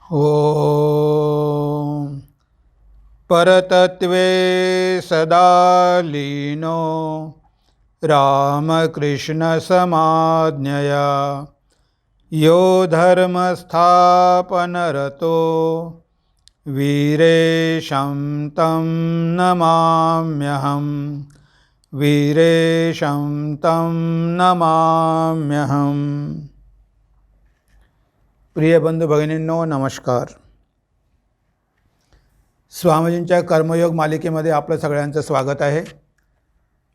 ॐ परतत्वे सदा लीनो रामकृष्णसमाज्ञया यो धर्मस्थापनरतो वीरेशं तं नमाम्यहं वीरेशं तं नमाम्यहम्। प्रिय बंधू भगिनींनो, नमस्कार। स्वामीजींच्या कर्मयोग मालिकेमध्ये आपलं सगळ्यांचं स्वागत आहे।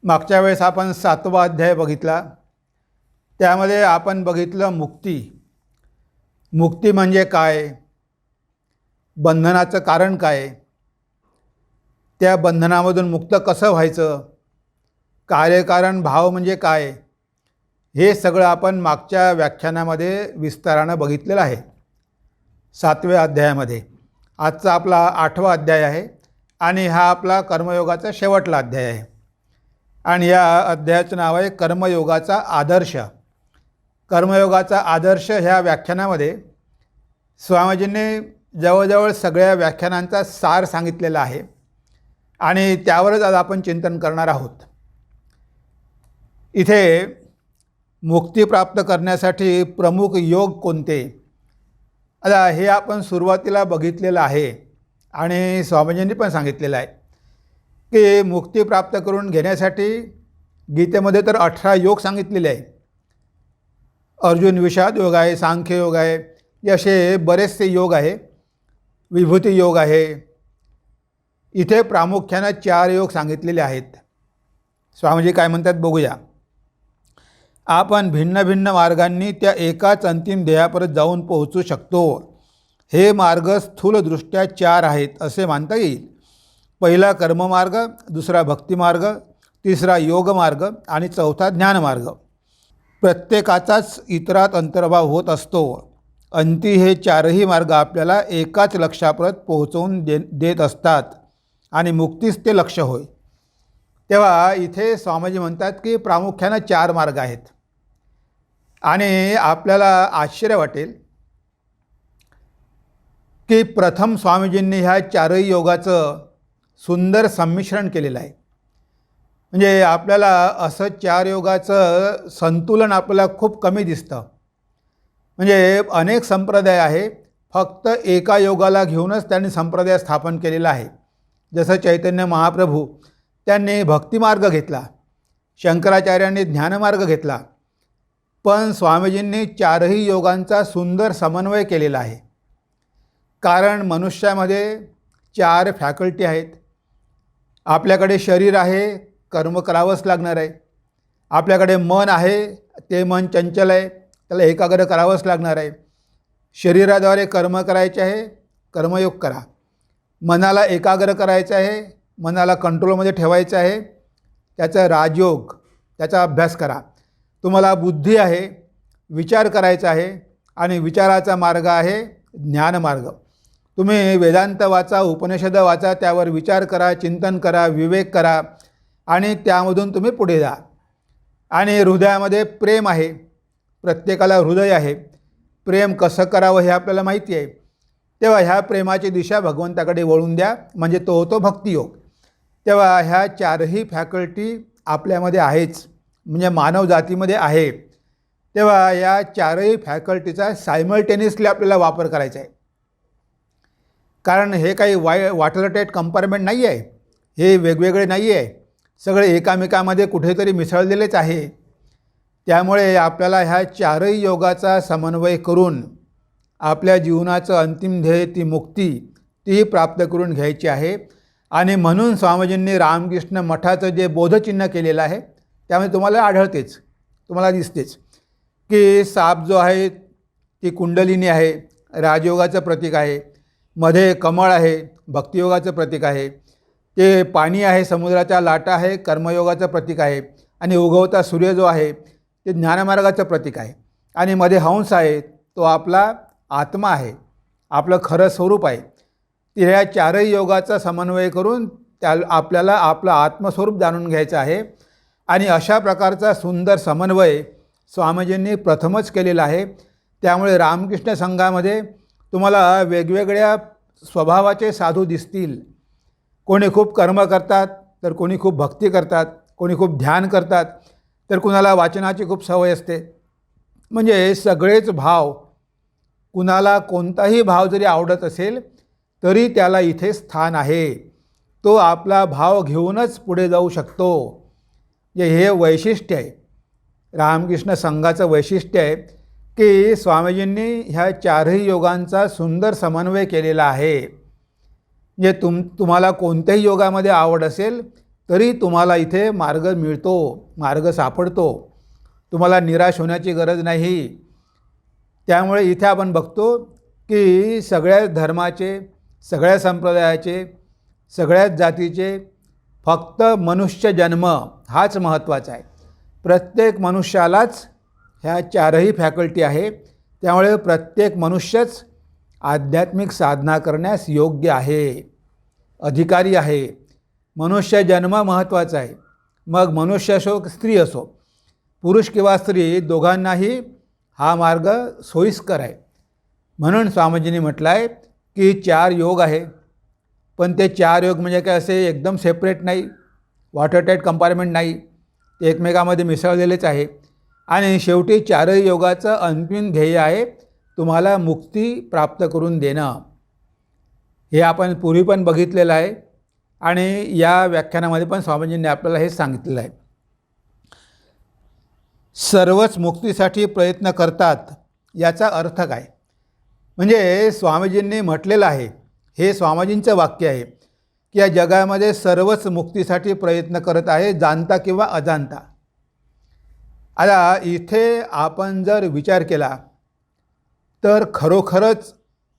मागच्या वेळेस आपण 7वा अध्याय बघितला। त्यामध्ये आपण बघितलं मुक्ती। मुक्ती म्हणजे काय, बंधनाचं कारण काय, त्या बंधनामधून मुक्त कसं व्हायचं, कार्यकारण भाव म्हणजे काय, हे सगळं आपण मागच्या व्याख्यानामध्ये विस्तारानं बघितलेलं आहे 7व्या अध्यायामध्ये। आजचा आपला 8वा अध्याय आहे आणि हा आपला कर्मयोगाचा शेवटला अध्याय आहे। आणि या अध्यायाचं नाव आहे कर्मयोगाचा आदर्श। कर्मयोगाचा आदर्श ह्या व्याख्यानामध्ये स्वामीजींनी जवळजवळ सगळ्या व्याख्यानांचा सार सांगितलेला आहे आणि त्यावरच आज आपण चिंतन करणार आहोत। इथे मुक्ती प्राप्त करण्यासाठी प्रमुख योग कोणते, आता हे आपण सुरुवातीला बघितलेलं आहे आणि स्वामीजींनी पण सांगितलेलं आहे की मुक्ती प्राप्त करून घेण्यासाठी गीतेमध्ये तर 18 योग सांगितलेले आहे। अर्जुन विषाद योग आहे, सांख्य योग आहे, असे बरेचसे योग आहे, विभूती योग आहे। इथे प्रामुख्याने 4 योग सांगितलेले आहेत। स्वामीजी काय म्हणतात बघूया। आपण भिन्न भिन्न मार्गांनी त्या एकाच अंतिम ध्येयापर्यंत जाऊन पोहोचू शकतो। हे मार्ग स्थूलदृष्ट्या 4 आहेत असे मानता येईल। पहिला कर्ममार्ग, दुसरा भक्तिमार्ग, तिसरा योगमार्ग आणि चौथा ज्ञानमार्ग। प्रत्येकाचाच इतरात अंतर्भाव होत असतो। अंती हे 4ही मार्ग आपल्याला एकाच लक्ष्यापर्यंत पोहोचवून देत असतात आणि मुक्तीच ते लक्ष्य होय। तेव्हा इथे स्वामीजी म्हणतात की प्रामुख्याने 4 मार्ग आहेत आणि आपल्याला आश्चर्य वाटेल की प्रथम स्वामीजींनी ह्या 4ही योगाचं सुंदर संमिश्रण केलेलं आहे। म्हणजे आपल्याला असं 4 योगाचं संतुलन आपल्याला खूप कमी दिसतं। म्हणजे अनेक संप्रदाय आहे, फक्त एका योगाला घेऊनच त्यांनी संप्रदाय स्थापन केलेला आहे। जसं चैतन्य महाप्रभू त्यांनी भक्तिमार्ग घेतला, शंकराचार्यांनी ज्ञानमार्ग घेतला, पण स्वामीजींनी 4ही योगांचा सुंदर समन्वय केलेला आहे। कारण मनुष्यामध्ये 4 फॅकल्टी आहेत। आपल्याकडे शरीर आहे, कर्म करावंच लागणार आहे। आपल्याकडे मन आहे, ते मन चंचल आहे, त्याला एकाग्र करावंच लागणार आहे। शरीराद्वारे कर्म करायचे आहे, कर्मयोग करा। मनाला एकाग्र करायचं आहे, मनाला कंट्रोलमध्ये ठेवायचं आहे, त्याचा राजयोग, त्याचा अभ्यास करा। तुम्हाला बुद्धी आहे, विचार करायचा आहे आणि विचाराचा मार्ग आहे ज्ञानमार्ग। तुम्ही वेदांत वाचा, उपनिषद वाचा, त्यावर विचार करा, चिंतन करा, विवेक करा आणि त्यामधून तुम्ही पुढे जा। आणि हृदयामध्ये प्रेम आहे, प्रत्येकाला हृदय आहे। प्रेम कसं करावं हे आपल्याला माहिती आहे। तेव्हा ह्या प्रेमाची दिशा भगवंताकडे वळून द्या, म्हणजे तो होतो भक्तियोग। तेव्हा ह्या 4ही फॅकल्टी आपल्यामध्ये आहेच, म्हणजे मानव जातीमध्ये आहे। तेव्हा या 4ही फॅकल्टीचा सायमल्टेनियसली आपल्याला वापर करायचा आहे। कारण हे काही वॉटरटाईट कंपार्टमेंट नाही आहे, हे वेगवेगळे नाही आहे, सगळे एकामेकामध्ये कुठेतरी मिसळलेलेच आहे। त्यामुळे आपल्याला ह्या 4ही योगाचा समन्वय करून आपल्या जीवनाचं अंतिम ध्येय, ती मुक्ती, ती प्राप्त करून घ्यायची आहे। आणि म्हणून स्वामीजींनी रामकृष्ण मठाचं जे बोधचिन्ह केलेलं आहे त्यामध्ये तुम्हाला आढळतेच, तुम्हाला दिसतेच की साप जो आहे ती कुंडलिनी आहे, राजयोगाचं प्रतीक आहे। मध्ये कमळ आहे, भक्तियोगाचं प्रतीक आहे। ते पाणी आहे, समुद्राच्या लाटा आहे, कर्मयोगाचं प्रतीक आहे। आणि उगवता सूर्य जो आहे ते ज्ञानमार्गाचं प्रतीक आहे। आणि मध्ये हंस आहे, तो आपला आत्मा आहे, आपलं खरं स्वरूप आहे। ह्या 4ही योगाचा समन्वय करून आपल्याला आपलं आत्मस्वरूप जाणून घ्यायचं आहे। आणि अशा प्रकारचा सुंदर समन्वय स्वामीजींनी प्रथमच केलेला आहे। त्यामुळे रामकृष्ण संघामध्ये तुम्हाला वेगवेगळ्या स्वभावाचे साधू दिसतील. कोणी खूप कर्म करतात, तर कोणी खूप भक्ती करतात, कोणी खूप ध्यान करतात, तर कुणाला वाचनाची खूप सवय असते. म्हणजे सगळेच भाव, कुणाला कोणताही भाव जरी आवडत असेल तरी त्याला इथे स्थान आहे. तो आपला भाव घेऊनच पुढे जाऊ शकतो. हे वैशिष्ट्य आहे, रामकृष्ण संघाचं वैशिष्ट्य आहे की स्वामीजींनी ह्या चारही योगांचा सुंदर समन्वय केलेला आहे. म्हणजे तुम्हाला कोणत्याही योगामध्ये आवड असेल तरी तुम्हाला इथे मार्ग मिळतो, मार्ग सापडतो. तुम्हाला निराश होण्याची गरज नाही. त्यामुळे इथे आपण बघतो की सगळ्या धर्माचे, सगळ्या संप्रदायाचे, सगळ्याच जातीचे फक्त मनुष्य जन्म हाच महत्त्वाचा आहे. प्रत्येक मनुष्यालाच ह्या चारही फॅकल्टी आहे. त्यामुळे प्रत्येक मनुष्यच आध्यात्मिक साधना करण्यास योग्य आहे, अधिकारी आहे. मनुष्य जन्म महत्त्वाचा आहे. मग मनुष्य असो स्त्री असो, पुरुष किंवा स्त्री दोघांनाही हा मार्ग सोयीस्कर आहे. म्हणून स्वामीजींनी म्हटलं आहे की 4 योग आहे. पण ते 4 योग म्हणजे काय असे एकदम सेपरेट नाही, वॉटरटाईट कंपार्टमेंट नाही, ते एकमेकामध्ये मिसळलेलेच आहे. आणि शेवटी 4ही योगाचं अंतिम ध्येय आहे तुम्हाला मुक्ती प्राप्त करून देणं. हे आपण पूर्वी पण बघितलेलं आहे आणि या व्याख्यानामध्ये पण स्वामीजींनी आपल्याला हे सांगितलेलं आहे. सर्वच मुक्तीसाठी प्रयत्न करतात याचा अर्थ काय? म्हणजे स्वामीजींनी म्हटलेलं आहे, हे स्वामीजींचं वाक्य आहे की या जगामध्ये सर्वच मुक्तीसाठी प्रयत्न करत आहे, जाणता किंवा अजाणता. आता इथे आपण जर विचार केला तर खरोखरच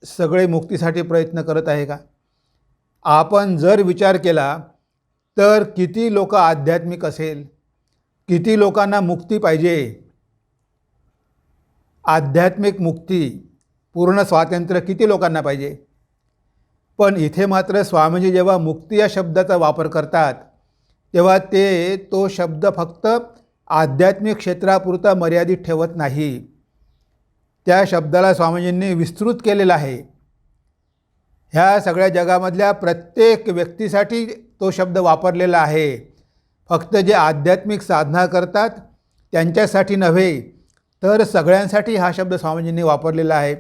सगळे मुक्तीसाठी प्रयत्न करत आहे का? आपण जर विचार केला तर किती लोक आध्यात्मिक असेल, किती लोकांना मुक्ती पाहिजे, आध्यात्मिक मुक्ती, पूर्ण स्वातंत्र्य किती लोकांना पाहिजे. पण इथे मात्र स्वामीजी जेव्हा मुक्ती या शब्दाचा वापर करतात तेव्हा ते तो शब्द फक्त आध्यात्मिक क्षेत्रापुरता मर्यादित ठेवत नाही. त्या शब्दाला स्वामीजींनी विस्तृत केलेलं आहे. ह्या सगळ्या जगामधल्या प्रत्येक व्यक्तीसाठी तो शब्द वापरलेला आहे. फक्त जे आध्यात्मिक साधना करतात त्यांच्यासाठी नव्हे, तर सगळ्यांसाठी हा शब्द स्वामीजींनी वापरलेला आहे.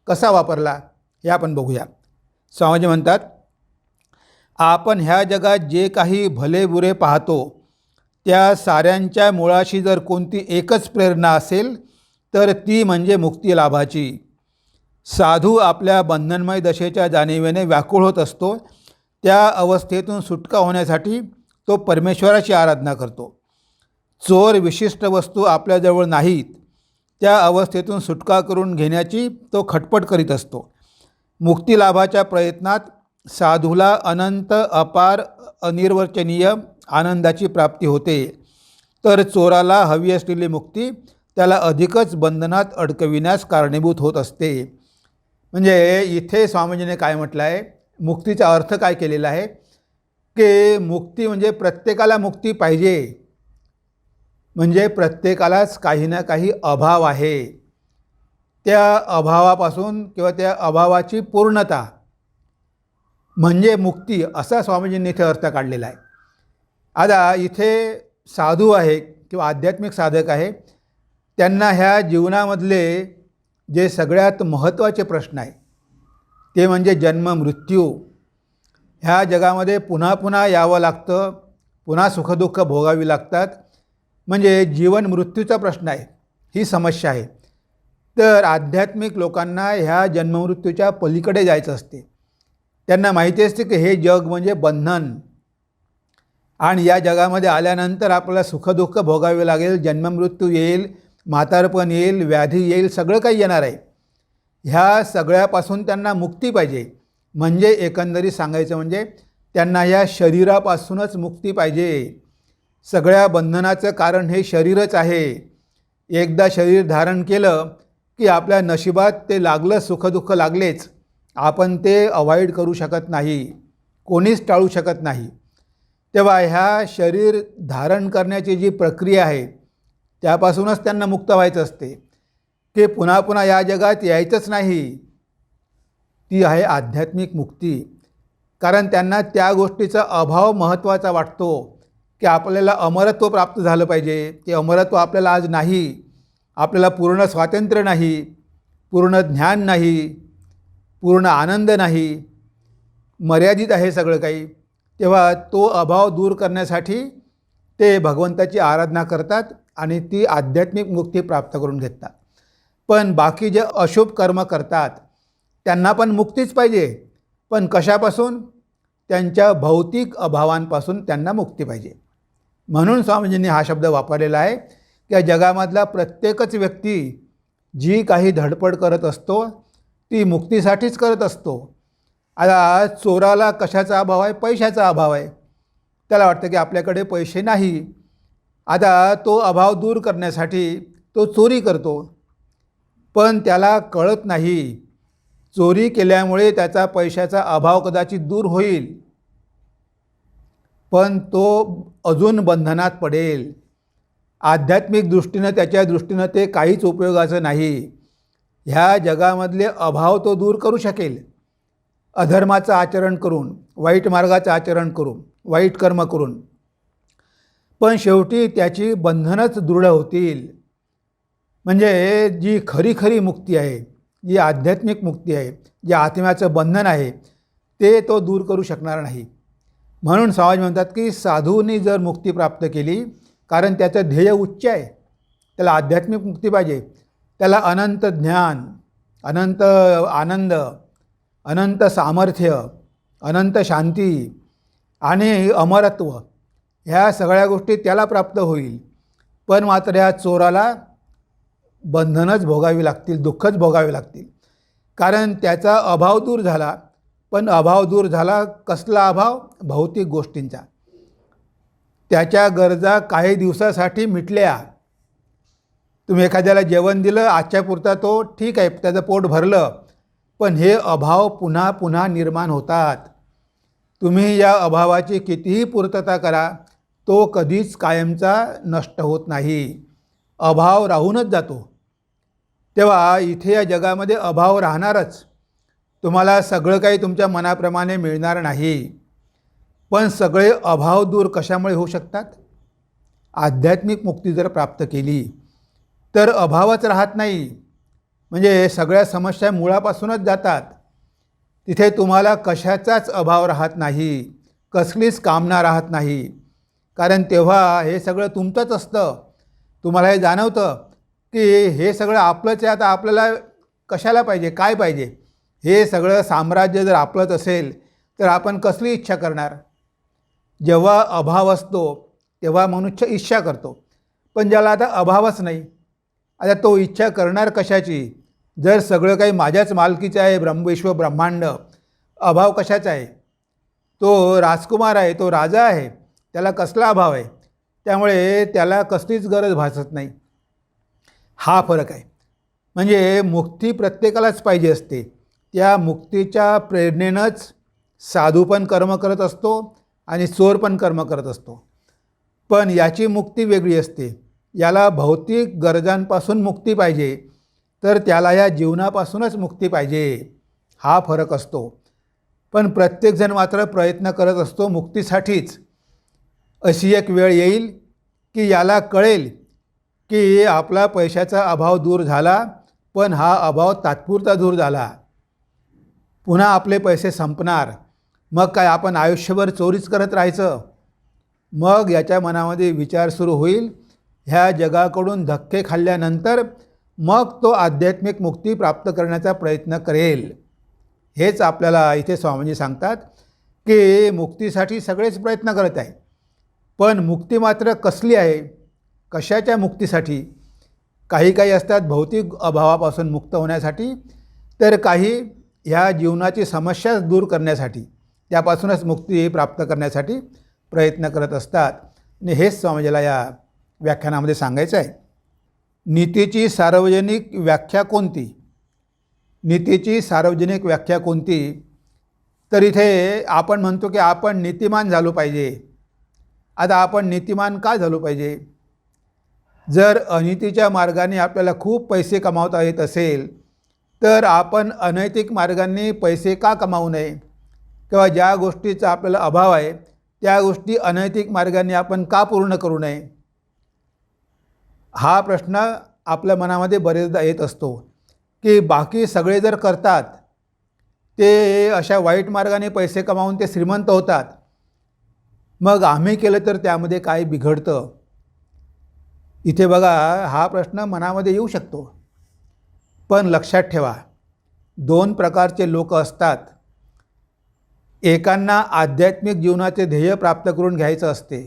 कसा वापरला हे आपण बघूया. स्वामीजी म्हणतात, आपण ह्या जगात जे काही भले बुरे पाहतो त्या साऱ्यांच्या मुळाशी जर कोणती एकच प्रेरणा असेल तर ती म्हणजे मुक्ती लाभाची. साधू आपल्या बंधनमय दशेच्या जाणीवेने व्याकुळ होत असतो. त्या अवस्थेतून सुटका होण्यासाठी तो परमेश्वराची आराधना करतो. चोर विशिष्ट वस्तू आपल्याजवळ नाहीत, त्या अवस्थेतून सुटका करून घेण्याची तो खटपट करीत असतो. मुक्तिलाभाच्या प्रयत्नात साधूला अनंत अपार अनिर्वचनीय आनंदाची प्राप्ती होते, तर चोराला हवी असलेली मुक्ती त्याला अधिकच बंधनात अडकविण्यास कारणीभूत होत असते. म्हणजे इथे स्वामीजीने काय म्हटलं आहे, मुक्तीचा अर्थ काय केलेला आहे की मुक्ती म्हणजे प्रत्येकाला मुक्ती पाहिजे. म्हणजे प्रत्येकालाच काही ना काही अभाव आहे. त्या अभावापासून किंवा त्या अभावाची पूर्णता म्हणजे मुक्ती, असा स्वामीजींनी इथे अर्थ काढलेला आहे. आता इथे साधू आहे किंवा आध्यात्मिक साधक आहे, त्यांना ह्या जीवनामधले जे सगळ्यात महत्त्वाचे प्रश्न आहे ते म्हणजे जन्म मृत्यू. ह्या जगामध्ये पुन्हा पुन्हा यावं लागतं, पुन्हा सुखदुःख भोगावी लागतात. म्हणजे जीवन मृत्यूचा प्रश्न आहे, ही समस्या आहे. तर आध्यात्मिक लोकांना ह्या जन्ममृत्यूच्या पलीकडे जायचं असते. त्यांना माहिती असते की हे जग म्हणजे बंधन आणि या जगामध्ये आल्यानंतर आपल्याला सुखदुःख भोगावे लागेल, जन्ममृत्यू येईल, म्हातारपण येईल, व्याधी येईल, सगळं काही येणार आहे. ह्या सगळ्यापासून त्यांना मुक्ती पाहिजे. म्हणजे एकंदरीत सांगायचं म्हणजे त्यांना ह्या शरीरापासूनच मुक्ती पाहिजे. सगळ्या बंधनाचं कारण हे शरीरच आहे. एकदा शरीर धारण केलं की आपल्या नशिबात ते लागलं, सुखदुःख लागलेच. आपण ते अवॉइड करू शकत नाही, कोणीच टाळू शकत नाही. तेव्हा ह्या शरीर धारण करण्याची जी प्रक्रिया आहे त्यापासूनच त्यांना मुक्त व्हायचं असते की पुन्हा पुन्हा या जगात यायचंच नाही. ती आहे आध्यात्मिक मुक्ती. कारण त्यांना त्या गोष्टीचा अभाव महत्त्वाचा वाटतो की आपल्याला अमरत्व प्राप्त झालं पाहिजे. ते अमरत्व आपल्याला आज नाही. आपल्याला पूर्ण स्वातंत्र्य नाही, पूर्ण ज्ञान नाही, पूर्ण आनंद नाही, मर्यादित आहे सगळं काही. तेव्हा तो अभाव दूर करण्यासाठी ते भगवंताची आराधना करतात आणि ती आध्यात्मिक मुक्ती प्राप्त करून घेतात. पण बाकी जे अशुभ कर्म करतात त्यांना पण मुक्तीच पाहिजे. पण कशापासून? त्यांच्या भौतिक अभावांपासून त्यांना मुक्ती पाहिजे. म्हणून स्वामीजींनी हा शब्द वापरलेला आहे की या जगामधला प्रत्येकच व्यक्ती जी काही धडपड करत असतो ती मुक्तीसाठीच करत असतो. आता चोराला कशाचा अभाव आहे? पैशाचा अभाव आहे. त्याला वाटतं की आपल्याकडे पैसे नाही. आता तो अभाव दूर करण्यासाठी तो चोरी करतो. पण त्याला कळत नाही चोरी केल्यामुळे त्याचा पैशाचा अभाव कदाचित दूर होईल, पण तो अजून बंधनात पडेल. आध्यात्मिक दृष्टीनं त्याच्या दृष्टीनं ते काहीच उपयोगाचं नाही. ह्या जगामधले अभाव तो दूर करू शकेल अधर्माचं आचरण करून, वाईट मार्गाचं आचरण करून, वाईट कर्म करून. पण शेवटी त्याची बंधनच दृढ होतील. म्हणजे जी खरी मुक्ती आहे, जी आध्यात्मिक मुक्ती आहे, जे आत्म्याचं बंधन आहे, ते तो दूर करू शकणार नाही. म्हणून समाज म्हणतात की साधूंनी जर मुक्ती प्राप्त केली, कारण त्याचं ध्येय उच्च आहे, त्याला आध्यात्मिक मुक्ती पाहिजे, त्याला अनंत ज्ञान, अनंत आनंद, अनंत सामर्थ्य, अनंत शांती आणि अमरत्व ह्या सगळ्या गोष्टी त्याला प्राप्त होईल. पण मात्र ह्या चोराला बंधनच भोगावी लागतील, दुःखच भोगावे लागतील. कारण त्याचा अभाव दूर झाला. पण अभाव दूर झाला कसला अभाव? भौतिक गोष्टींचा. त्याच्या गरजा काही दिवसासाठी मिटल्या. तुम्ही एखाद्याला जेवण दिलं आजच्यापुरता, तो ठीक आहे, त्याचं पोट भरलं. पण हे अभाव पुन्हा पुन्हा निर्माण होतात. तुम्ही या अभावाची कितीही पूर्तता करा, तो कधीच कायमचा नष्ट होत नाही. अभाव राहूनच जातो. तेव्हा इथे या जगामध्ये अभाव राहणारच. तुम्हाला सगळं काही तुमच्या मनाप्रमाणे मिळणार नाही. पण सगळे अभाव दूर कशामुळे होऊ शकतात? आध्यात्मिक मुक्ती जर प्राप्त केली तर अभावच राहत नाही. म्हणजे सगळ्या समस्या मुळापासूनच जातात. तिथे तुम्हाला कशाचाच अभाव राहत नाही, कसलीच कामना राहत नाही. कारण तेव्हा हे सगळं तुमचंच असतं. तुम्हाला हे जाणवतं की हे सगळं आपलंच आहे. आता आपल्याला कशाला पाहिजे, काय पाहिजे? हे सगळं साम्राज्य जर आपलंच असेल तर आपण कसली इच्छा करणार? जेव्हा अभाव असतो तेव्हा मनुष्य इच्छा करतो. पण ज्याला आता अभावच नाही, आता तो इच्छा करणार कशाची? जर सगळं काही माझ्याच मालकीचं आहे, विश्व ब्रह्मांड, अभाव कशाचा आहे? तो राजकुमार आहे, तो राजा आहे, त्याला कसला अभाव आहे? त्यामुळे त्याला कसलीच गरज भासत नाही. हा फरक आहे. म्हणजे मुक्ती प्रत्येकालाच पाहिजे असते. त्या मुक्तीच्या प्रेरणेनंच साधू पण कर्म करत असतो आणि चोर पण कर्म करत असतो. पण याची मुक्ती वेगळी असते. याला भौतिक गरजांपासून मुक्ती पाहिजे, तर त्याला या जीवनापासूनच मुक्ती पाहिजे. हा फरक असतो. पण प्रत्येकजण मात्र प्रयत्न करत असतो मुक्तीसाठीच. अशी एक वेळ येईल की याला कळेल की आपला पैशाचा अभाव दूर झाला, पण हा अभाव तात्पुरता दूर झाला. पुन्हा आपले पैसे संपणार. मग काय आपण आयुष्यभर चोरीच करत राहायचं? मग याच्या मनामध्ये विचार सुरू होईल. ह्या जगाकडून धक्के खाल्ल्यानंतर मग तो आध्यात्मिक मुक्ती प्राप्त करण्याचा प्रयत्न करेल. हेच आपल्याला इथे स्वामीजी सांगतात की मुक्तीसाठी सगळेच प्रयत्न करत आहे. पण मुक्ती मात्र कसली आहे? कशाच्या मुक्तीसाठी? काही असतात भौतिक अभावापासून मुक्त होण्यासाठी, तर काही ह्या जीवनाची समस्या दूर करण्यासाठी, त्यापासूनच मुक्ती प्राप्त करण्यासाठी प्रयत्न करत असतात. आणि हेच स्वामीजीला या व्याख्यानामध्ये सांगायचं आहे. नीतीची सार्वजनिक व्याख्या कोणती? नीतीची सार्वजनिक व्याख्या कोणती? तर इथे आपण म्हणतो की आपण नीतिमान झालो पाहिजे. आता आपण नीतिमान का झालो पाहिजे? जर अनितीच्या मार्गाने आपल्याला खूप पैसे कमावता येत असेल तर आपण अनैतिक मार्गांनी पैसे का कमावू नये, किंवा ज्या गोष्टीचा आपल्याला अभाव आहे त्या गोष्टी अनैतिक मार्गाने आपण का पूर्ण करू नये, हा प्रश्न आपल्या मनामध्ये बरेचदा येत असतो. की बाकी सगळे जर करतात, ते अशा वाईट मार्गाने पैसे कमावून ते श्रीमंत होतात, मग आम्ही केलं तर त्यामध्ये काय बिघडतं. इथे बघा, हा प्रश्न मनामध्ये येऊ शकतो. पण लक्षात ठेवा, दोन प्रकारचे लोक असतात. एकांना आध्यात्मिक जीवनाचे ध्येय प्राप्त करून घ्यायचं असते.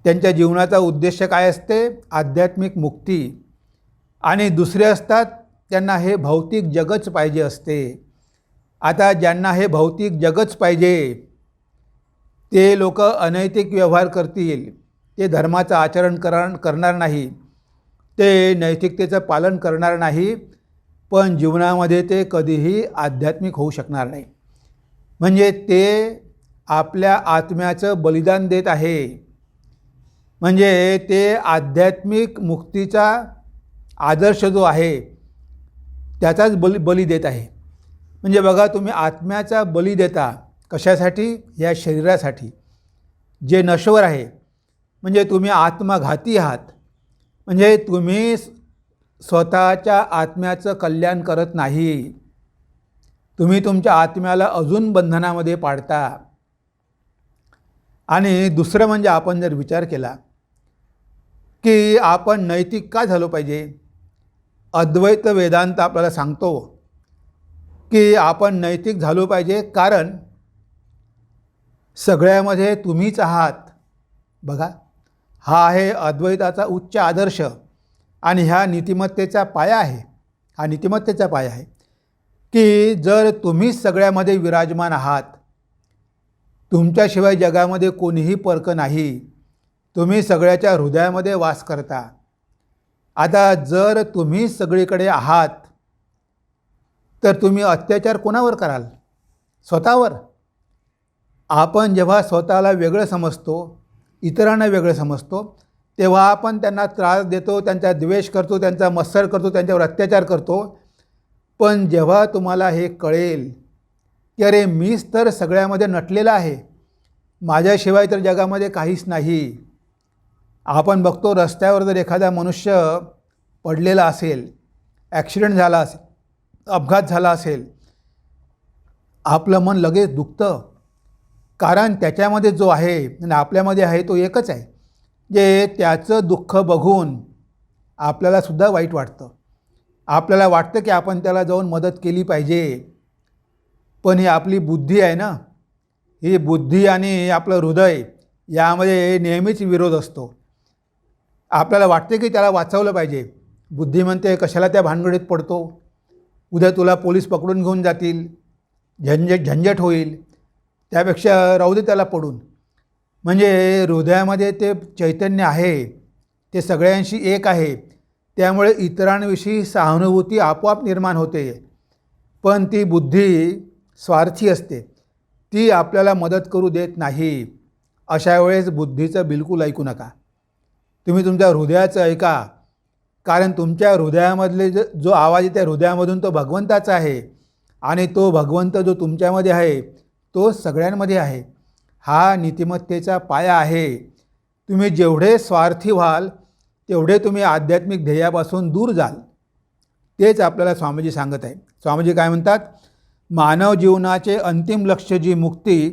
त्यांच्या जीवनाचा उद्देश काय असते? आध्यात्मिक मुक्ती. आणि दुसरे असतात, त्यांना हे भौतिक जगच पाहिजे असते. आता ज्यांना हे भौतिक जगच पाहिजे ते लोक अनैतिक व्यवहार करतील, ते धर्माचं आचरण करणार नाही, ते नैतिकतेचं पालन करणार नाही, पण जीवनामध्ये ते कधीही आध्यात्मिक होऊ शकणार नाही. म्हणजे ते आपल्या आत्म्याचं बलिदान देत आहे. म्हणजे ते आध्यात्मिक मुक्तीचा आदर्श जो आहे त्याचाच बली देत आहे. म्हणजे बघा, तुम्ही आत्म्याचा बली देता कशासाठी? या शरीरासाठी जे नश्वर आहे. म्हणजे तुम्ही आत्मघाती आहात. म्हणजे तुम्ही स्वतःच्या आत्म्याचं कल्याण करत नाही, तुम्ही तुमच्या आत्म्याला अजून बंधनामध्ये पाडता. आणि दुसरं म्हणजे आपण जर विचार केला की आपण नैतिक का झालो पाहिजे, अद्वैत वेदांत आपल्याला सांगतो की आपण नैतिक झालो पाहिजे, कारण सगळ्यामध्ये तुम्हीच आहात. बघा, हा आहे अद्वैताचा उच्च आदर्श आणि ह्या नीतिमत्तेचा पाया आहे. हा नीतिमत्तेचा पाया आहे की जर तुम्हीच सगळ्यामध्ये विराजमान आहात, तुमच्याशिवाय जगामध्ये कोणीही परक नाही, तुम्ही सगळ्याच्या हृदयामध्ये वास करता. आता जर तुम्ही सगळीकडे आहात तर तुम्ही अत्याचार कोणावर कराल? स्वतःवर. आपण जेव्हा स्वतःला वेगळं समजतो, इतरांना वेगळं समजतो, तेव्हा आपण त्यांना त्रास देतो, त्यांचा द्वेष करतो, त्यांचा मत्सर करतो, त्यांच्यावर अत्याचार करतो. पण जेव्हा तुम्हाला हे कळेल की अरे मीच तर सगळ्यामध्ये नटलेला आहे, माझ्याशिवाय तर जगामध्ये काहीच नाही. आपण बघतो, रस्त्यावर जर एखादा मनुष्य पडलेला असेल, ॲक्सिडेंट झाला असेल, अपघात झाला असेल, आपलं मन लगेच दुखतं. कारण त्याच्यामध्ये जो आहे आणि आपल्यामध्ये आहे तो एकच आहे. जे त्याचं दुःख बघून आपल्यालासुद्धा वाईट वाटतं. आपल्याला वाटतं की आपण त्याला जाऊन मदत केली पाहिजे. पण ही आपली बुद्धी आहे ना, ही बुद्धी आणि आपलं हृदय यामध्ये नेहमीच विरोध असतो. आपल्याला वाटते की त्याला वाचवलं पाहिजे. बुद्धी म्हणते कशाला त्या भानगडीत पडतो, उद्या तुला पोलीस पकडून घेऊन जातील, झंझट होईल, त्यापेक्षा राहू दे त्याला पडून. म्हणजे हृदयामध्ये ते चैतन्य आहे, ते सगळ्यांशी एक आहे, त्यामुळे इतरांविषयी सहानुभूती आपोआप निर्माण होते. पण ती बुद्धी स्वार्थी असते, ती आपल्याला मदत करू देत नाही. अशा वेळेस बुद्धीचं बिलकुल ऐकू नका. तुम्ही तुमच्या हृदयाचं ऐका, कारण तुमच्या हृदयामधले जो आवाज आहे त्या हृदयामधून तो भगवंताचा आहे. आणि तो भगवंत जो तुमच्यामध्ये आहे तो सगळ्यांमध्ये आहे. हा नीतिमत्तेचा पाया आहे. तुम्ही जेवढे स्वार्थी व्हाल तेवढे तुम्ही आध्यात्मिक ध्येयापासून दूर जाल. तेच आपल्याला स्वामीजी सांगत आहे. स्वामीजी काय म्हणतात? मानव जीवनाचे अंतिम लक्ष्य जी मुक्ती,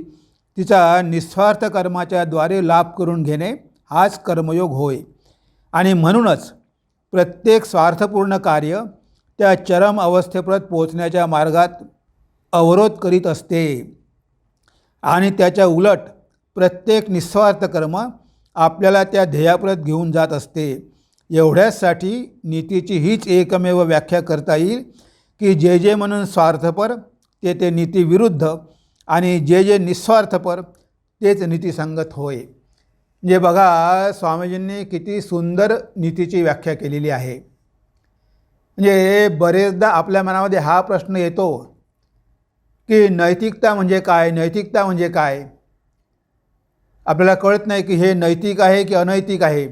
तिचा निस्वार्थ कर्माच्या द्वारे लाभ करून घेणे हाच कर्मयोग होय. आणि म्हणूनच प्रत्येक स्वार्थपूर्ण कार्य त्या चरम अवस्थेप्रत पोहोचण्याच्या मार्गात अवरोध करीत असते. आणि त्याच्या उलट प्रत्येक निस्वार्थ कर्म आपल्याला त्या ध्येयाप्रत घेऊन जात असते. एवढ्याचसाठी नीतीची हीच एकमेव व्याख्या करता येईल की जे जे म्हणून स्वार्थपर ते ते नीतीविरुद्ध, आणि जे जे निस्वार्थपर तेच नीतीसंगत होय. म्हणजे बघा, स्वामीजींनी किती सुंदर नीतीची व्याख्या केलेली आहे. म्हणजे बरेचदा आपल्या मनामध्ये हा प्रश्न येतो की नैतिकता म्हणजे काय, नैतिकता म्हणजे काय. आपल्याला कळत नाही की हे नैतिक आहे की अनैतिक आहे.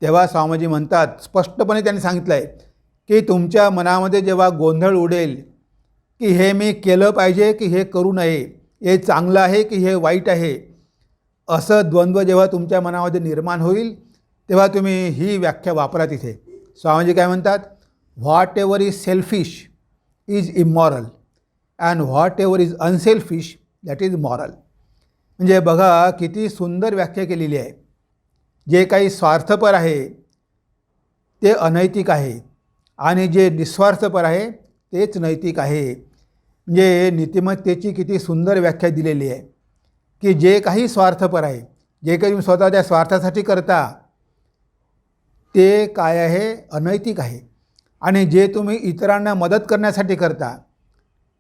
तेव्हा स्वामीजी म्हणतात, स्पष्टपणे त्यांनी सांगितलं आहे की तुमच्या मनामध्ये जेव्हा गोंधळ उडेल की हे मी केलं पाहिजे की हे करू नये, हे चांगलं आहे की हे वाईट आहे, असं द्वंद्व जेव्हा तुमच्या मनामध्ये निर्माण होईल तेव्हा तुम्ही ही व्याख्या वापरा तिथे. स्वामीजी काय म्हणतात, what ever is selfish is immoral and what ever is unselfish that is moral. म्हणजे बघा किती सुंदर व्याख्या केलेली आहे. जे काही स्वार्थपर आहे ते अनैतिक आहे आणि जे निस्वार्थपर आहे तेच नैतिक आहे. म्हणजे नीतिमत्तेची किती सुंदर व्याख्या दिलेली आहे की जे काही स्वार्थपर आहे, जे काही तुम्ही स्वतःच्या स्वार्थासाठी करता ते काय आहे, अनैतिक आहे. आणि जे तुम्ही इतरांना मदत करण्यासाठी करता,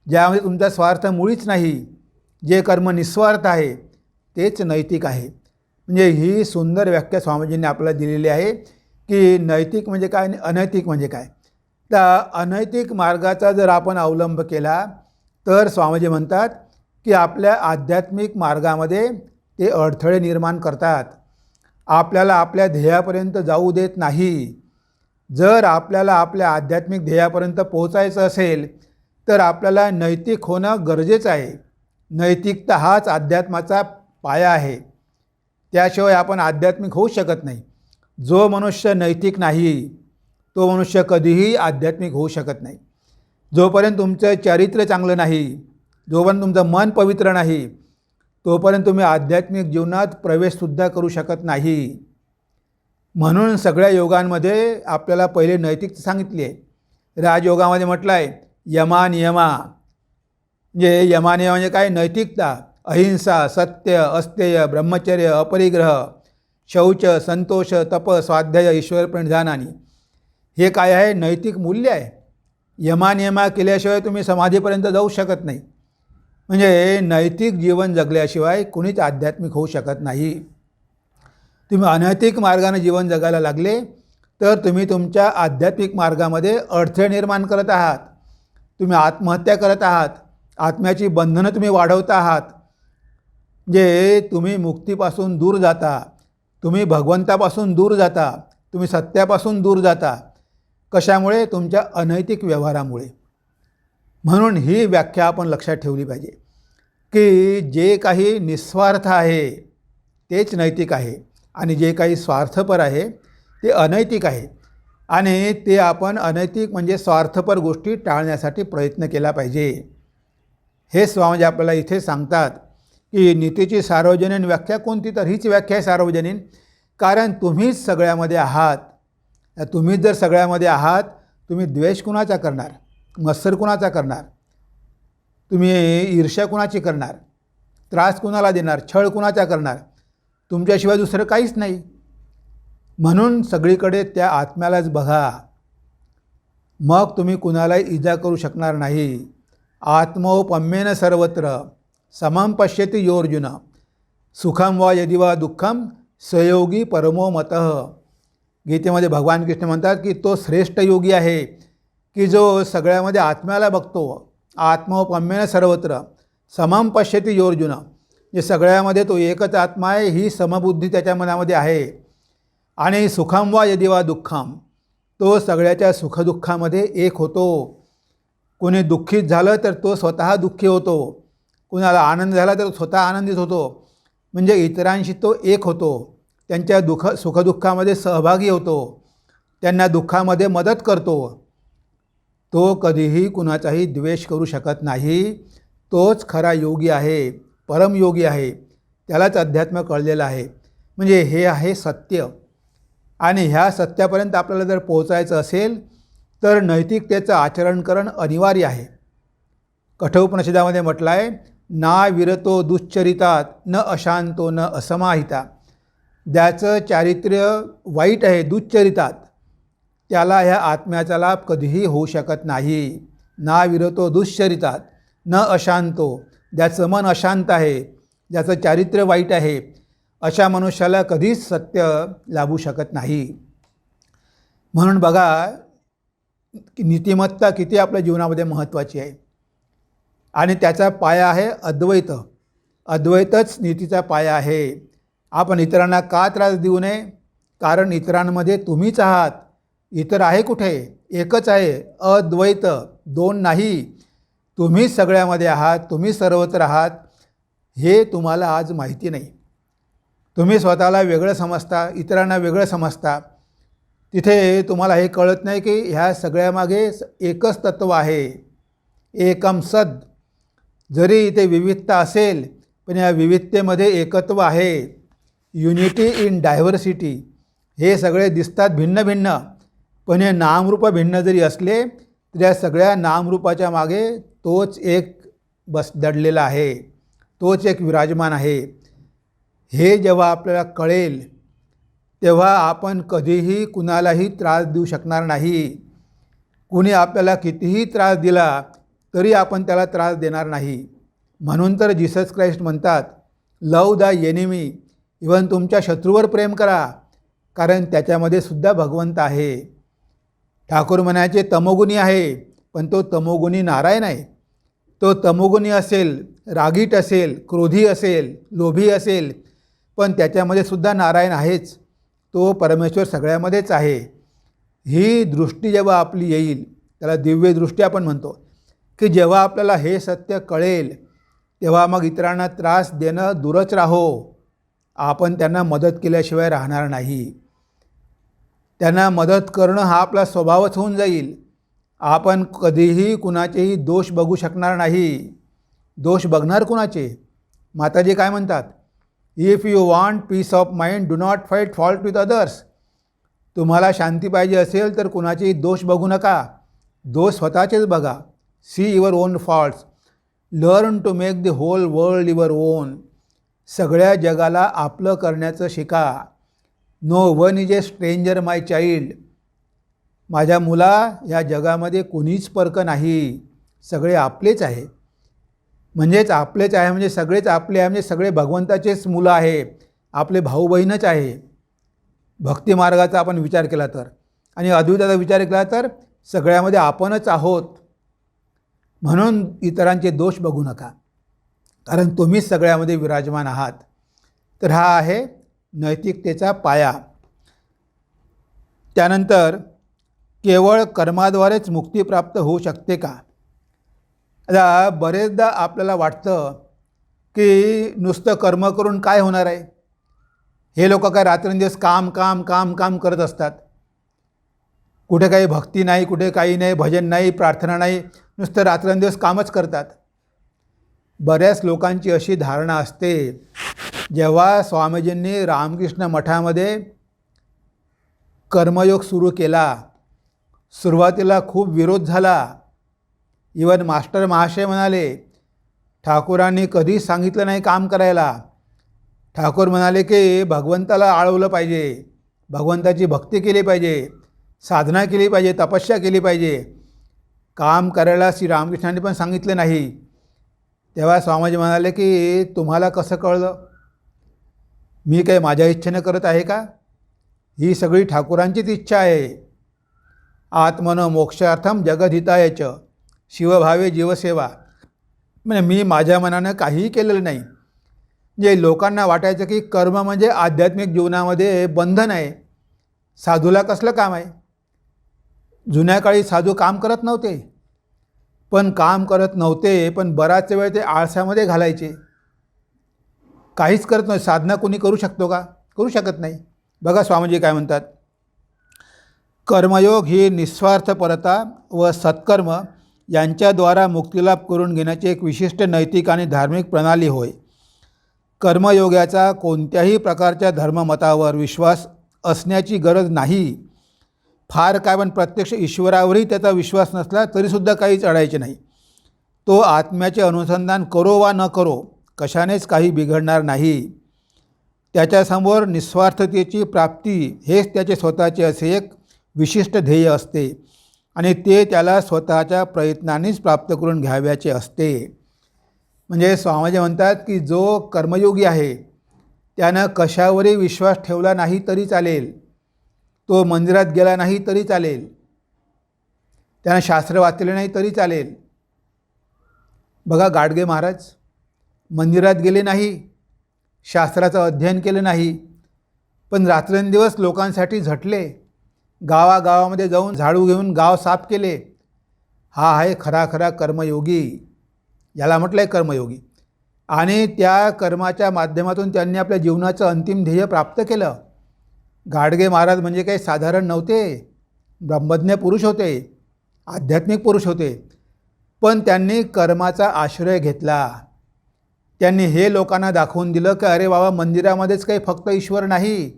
ज्यामध्ये तुमचा स्वार्थ मुळीच नाही, जे कर्म निस्वार्थ आहे तेच नैतिक आहे. म्हणजे ही सुंदर व्याख्या स्वामीजींनी आपल्याला दिलेली आहे की नैतिक म्हणजे काय आणि अनैतिक म्हणजे काय. तर अनैतिक मार्गाचा जर आपण अवलंब केला तर स्वामीजी म्हणतात की आपल्या आध्यात्मिक मार्गामध्ये ते अडथळे निर्माण करतात, आपल्याला आपल्या ध्येयापर्यंत जाऊ देत नाही. जर आपल्याला आपल्या आध्यात्मिक ध्येयापर्यंत पोहोचायचं असेल तर आपल्याला नैतिक होणं गरजेचं आहे. नैतिकता हाच अध्यात्माचा पाया आहे, त्याशिवाय आपण आध्यात्मिक होऊ शकत नाही. जो मनुष्य नैतिक नाही तो मनुष्य कधीही आध्यात्मिक होऊ शकत नाही. जोपर्यंत तुमचं चारित्र्य चांगलं नाही, जोपर्यंत तुमचं मन पवित्र नाही, तोपर्यंत तुम्ही आध्यात्मिक जीवनात प्रवेशसुद्धा करू शकत नाही. म्हणून सगळ्या योगांमध्ये आपल्याला पहिले नैतिकता सांगितली आहे. राजयोगामध्ये म्हटलं आहे यमानियमा, म्हणजे यमानियम म्हणजे काय, नैतिकता, अहिंसा, सत्य, अस्तेय, ब्रह्मचर्य, अपरिग्रह, शौच, संतोष, तप, स्वाध्याय, ईश्वर प्रणिधानानी. हे काय आहे, नैतिक मूल्य आहे. यमानियमा केल्याशिवाय तुम्ही समाधीपर्यंत जाऊ शकत नाही. म्हणजे नैतिक जीवन जगल्याशिवाय कुणीच आध्यात्मिक होऊ शकत नाही. तुम्ही अनैतिक मार्गाने जीवन जगायला लागले तर तुम्ही तुमच्या आध्यात्मिक मार्गामध्ये अडथळे निर्माण करत आहात. तुम्ही आत्महत्या करत आहात, आत्म्याची बंधनं तुम्ही वाढवत आहात. जे तुम्ही मुक्तीपासून दूर जाता, तुम्ही भगवंतापासून दूर जाता, तुम्ही सत्यापासून दूर जाता. कशामुळे? तुमच्या अनैतिक व्यवहारामुळे. म्हणून ही व्याख्या आपण लक्षात ठेवली पाहिजे की जे काही निस्वार्थ आहे तेच नैतिक आहे आणि जे काही स्वार्थपर आहे ते अनैतिक आहे. आणि ते आपण अनैतिक म्हणजे स्वार्थपर गोष्टी टाळण्यासाठी प्रयत्न केला पाहिजे. हे स्वामीजी आपल्याला इथे सांगतात की नीतीची सार्वजनीन व्याख्या कोणती, तर हीच व्याख्या आहे सार्वजनीन. कारण तुम्हीच सगळ्यामध्ये आहात. तुम्हीच जर सगळ्यामध्ये आहात, तुम्ही द्वेष कुणाचा करणार, मत्सर कुणाचा करणार, तुम्ही ईर्ष्या कुणाची करणार, त्रास कुणाला देणार, छळ कुणाचा करणार, तुमच्याशिवाय दुसरं काहीच नाही. म्हणून सगळीकडे त्या आत्म्यालाच बघा, मग तुम्ही कुणालाही इजा करू शकणार नाही. आत्मौपम्येन सर्वत्र समं पश्यति योर्जुन सुखम वा यदि वा दुःखम सहयोगी परमो मतः. गीतेमध्ये भगवान कृष्ण म्हणतात की तो श्रेष्ठ योगी आहे की जो सगळ्यामध्ये आत्म्याला बघतो. आत्मौपम्येन सर्वत्र समं पश्यति योर्जुन, जे सगळ्यामध्ये तो एकच आत्मा आहे, ही समबुद्धी त्याच्या मनामध्ये आहे. आणि सुखम वा यदि वा दुःखम, तो सगळ्याच्या सुखदुःखामध्ये एक होतो. कोणी दुःखित झालं तर तो स्वतः दुःखी होतो, कुणाला आनंद झाला तर स्वतः आनंदित होतो. म्हणजे इतरांशी तो एक होतो, त्यांच्या सुखदुःखामध्ये सहभागी होतो, त्यांना दुःखामध्ये मदत करतो. तो कधीही कुणाचाही द्वेष करू शकत नाही. तोच खरा योगी आहे, परमयोगी आहे, त्यालाच अध्यात्म कळलेलं आहे. म्हणजे हे आहे सत्य. आणि ह्या सत्यापर्यंत आपल्याला जर पोहोचायचं असेल तर नैतिकतेचं आचरण करणं अनिवार्य आहे. कठोपनिषदामध्ये म्हटलं आहे, ना विरतो दुश्चरितात न अशांतो न असमाहिता. ज्याचं चारित्र्य वाईट आहे, दुश्चरितात, त्याला ह्या आत्म्याचा लाभ कधीही होऊ शकत नाही. ना विरतो दुश्चरितात न अशांतो, ज्याचं मन अशांत आहे, ज्याचं चारित्र्य वाईट आहे, अशा मनुष्याला कधीच सत्य लाभू शकत नाही. म्हणून बघा नीतिमत्ता किती आपल्या जीवनामध्ये महत्त्वाची आहे. आणि त्याचा पाया आहे अद्वैत. अद्वैतच नीतीचा पाया आहे. आपण इतरांना का त्रास देऊ नये? कारण इतरांमध्ये तुम्हीच आहात. इतर आहे कुठे? एकच आहे, अद्वैत, दोन नाही. तुम्ही सगळ्यामध्ये आहात, तुम्ही सर्वत्र आहात, हे तुम्हाला आज माहिती नाही. तुम्ही स्वतःला वेगळं समजता, इतरांना वेगळं समजता. तिथे तुम्हाला हे कळत नाही की ह्या सगळ्यामागे एकच तत्त्व आहे, एकम सद. जरी इथे विविधता असेल पण या विविधतेमध्ये एकत्व आहे, युनिटी इन डायव्हर्सिटी. हे सगळे दिसतात भिन्न भिन्न, पण हे नामरूप भिन्न जरी असले तर या सगळ्या नामरूपाच्या मागे तोच एक दडलेला आहे, तोच एक विराजमान आहे. हे जेव्हा आपल्याला कळेल तेव्हा आपण कधीही कुणालाही त्रास देऊ शकणार नाही. कुणी आपल्याला कितीही त्रास दिला तरी आपण त्याला त्रास देणार नाही. म्हणून तर जीसस क्राइस्ट म्हणतात, लव द एनिमी. इवन तुमच्या शत्रूवर प्रेम करा, कारण त्याच्यामध्ये सुद्धा भगवंत आहे. ठाकूर म्हणायचे तमोगुणी आहे, पण तो तमोगुणी नारायण आहे. तो तमोगुणी असेल, रागीट असेल, क्रोधी असेल, लोभी असेल, पण त्याच्यामध्ये सुद्धा नारायण आहेच. तो परमेश्वर सगळ्यामध्येच आहे. ही दृष्टी जेव्हा आपली येईल, त्याला दिव्य दृष्टी आपण म्हणतो, की जेव्हा आपल्याला हे सत्य कळेल तेव्हा मग इतरांना त्रास देणं दूरच राहो. आपण त्यांना मदत केल्याशिवाय राहणार नाही. त्यांना मदत करणं हा आपला स्वभावच होऊन जाईल. आपण कधीही कुणाचेही दोष बघू शकणार नाही. दोष बघणार कुणाचे? माताजी काय म्हणतात? If you want piece of mind do not fight fault with others. तुम्हाला शांती पाहिजे असेल तर कुणाचेही दोष बघू नका, दोष स्वतःचेच बघा. See your own faults. Learn to make the whole world your own. सगळ्या जगाला आपलं करण्याचं शिका. No one is a stranger my child. माझ्या मुला, या जगामध्ये कोणीच परक नाही, सगळे आपलेच आहे. म्हणजेच आपलेच आहे म्हणजे सगळेच आपले आहे, म्हणजे सगळे भगवंताचेच मुलं आहे, आपले भाऊ बहीणच आहे. भक्तिमार्गाचा आपण विचार केला तर आणि अद्वैताचा विचार केला तर सगळ्यामध्ये आपणच आहोत. म्हणून इतरांचे दोष बघू नका, कारण तुम्हीच सगळ्यामध्ये विराजमान आहात. तर हा आहे नैतिकतेचा पाया. त्यानंतर केवळ कर्माद्वारेच मुक्ती प्राप्त होऊ शकते का? आता बरेचदा आपल्याला वाटतं की नुसतं कर्म करून काय होणार आहे. हे लोक काय रात्रंदिवस काम काम काम काम करत असतात. कुठे काही भक्ती नाही, कुठे काही नाही, भजन नाही, प्रार्थना नाही, नुसतं रात्रंदिवस कामच करतात. बऱ्याच लोकांची अशी धारणा असते. जेव्हा स्वामीजींनी रामकृष्ण मठामध्ये कर्मयोग सुरू केला, सुरुवातीला खूप विरोध झाला. इवन मास्टर महाशय म्हणाले, ठाकूरांनी कधीच सांगितलं नाही काम करायला. ठाकूर म्हणाले की भगवंताला आळवलं पाहिजे, भगवंताची भक्ती केली पाहिजे, साधना केली पाहिजे, तपस्या केली पाहिजे. काम करायला श्री रामकृष्णांनी पण सांगितलं नाही. तेव्हा स्वामीजी म्हणाले की तुम्हाला कसं कळलं? मी काही माझ्या इच्छेनं करत आहे का? ही सगळी ठाकूरांचीच इच्छा आहे. आत्मनो मोक्षार्थम जगदहितायच शिवभावे जीवसेवा. म्हणजे मी माझ्या मनानं काहीही केलेलं नाही. जे लोकांना वाटायचं की कर्म म्हणजे आध्यात्मिक जीवनामध्ये बंधन आहे, साधूला कसलं काम आहे. जुन्या काळी साधू काम करत नव्हते, पण बराच वेळ ते आळसामध्ये घालायचे, काहीच करत नव्हते. साधना कोणी करू शकतो का? करू शकत नाही. बघा स्वामीजी काय म्हणतात, कर्मयोग ही निस्वार्थपरता व सत्कर्म यांच्याद्वारा मुक्तिलाभ करून घेण्याची एक विशिष्ट नैतिक आणि धार्मिक प्रणाली होय. कर्मयोगाचा कोणत्याही प्रकारच्या धर्ममतावर विश्वास असण्याची गरज नाही. फार काय पण प्रत्यक्ष ईश्वरावरही त्याचा विश्वास नसला तरीसुद्धा काहीच अडायचे नाही. तो आत्म्याचे अनुसंधान करो वा न करो, कशानेच काही बिघडणार नाही. त्याच्यासमोर निस्वार्थतेची प्राप्ती हेच त्याचे स्वतःचे असे एक विशिष्ट ध्येय असते आणि ते त्याला स्वतःच्या प्रयत्नांनीच प्राप्त करून घ्यावयाचे असते. म्हणजे स्वामीजी म्हणतात की जो कर्मयोगी आहे त्यानं कशावरही विश्वास ठेवला नाही तरी चालेल, तो मंदिरात गेला नाही तरी चालेल, त्यानं शास्त्र वाचले नाही तरी चालेल. बघा गाडगे महाराज मंदिरात गेले नाही, शास्त्राचं अध्ययन केलं नाही, पण रात्रंदिवस लोकांसाठी झटले, गावागावामध्ये जाऊन झाडू घेऊन गाव साफ केले. हा आहे खरा खरा कर्मयोगी. याला म्हटलं आहे कर्मयोगी. आणि त्या कर्माच्या माध्यमातून त्यांनी आपल्या जीवनाचं अंतिम ध्येय प्राप्त केलं. गाडगे महाराज म्हणजे काही साधारण नव्हते. ब्रह्मज्ञ पुरुष होते, आध्यात्मिक पुरुष होते. पण त्यांनी कर्माचा आश्रय घेतला. त्यांनी हे लोकांना दाखवून दिलं की अरे बाबा, मंदिरामध्येच काही फक्त ईश्वर नाही.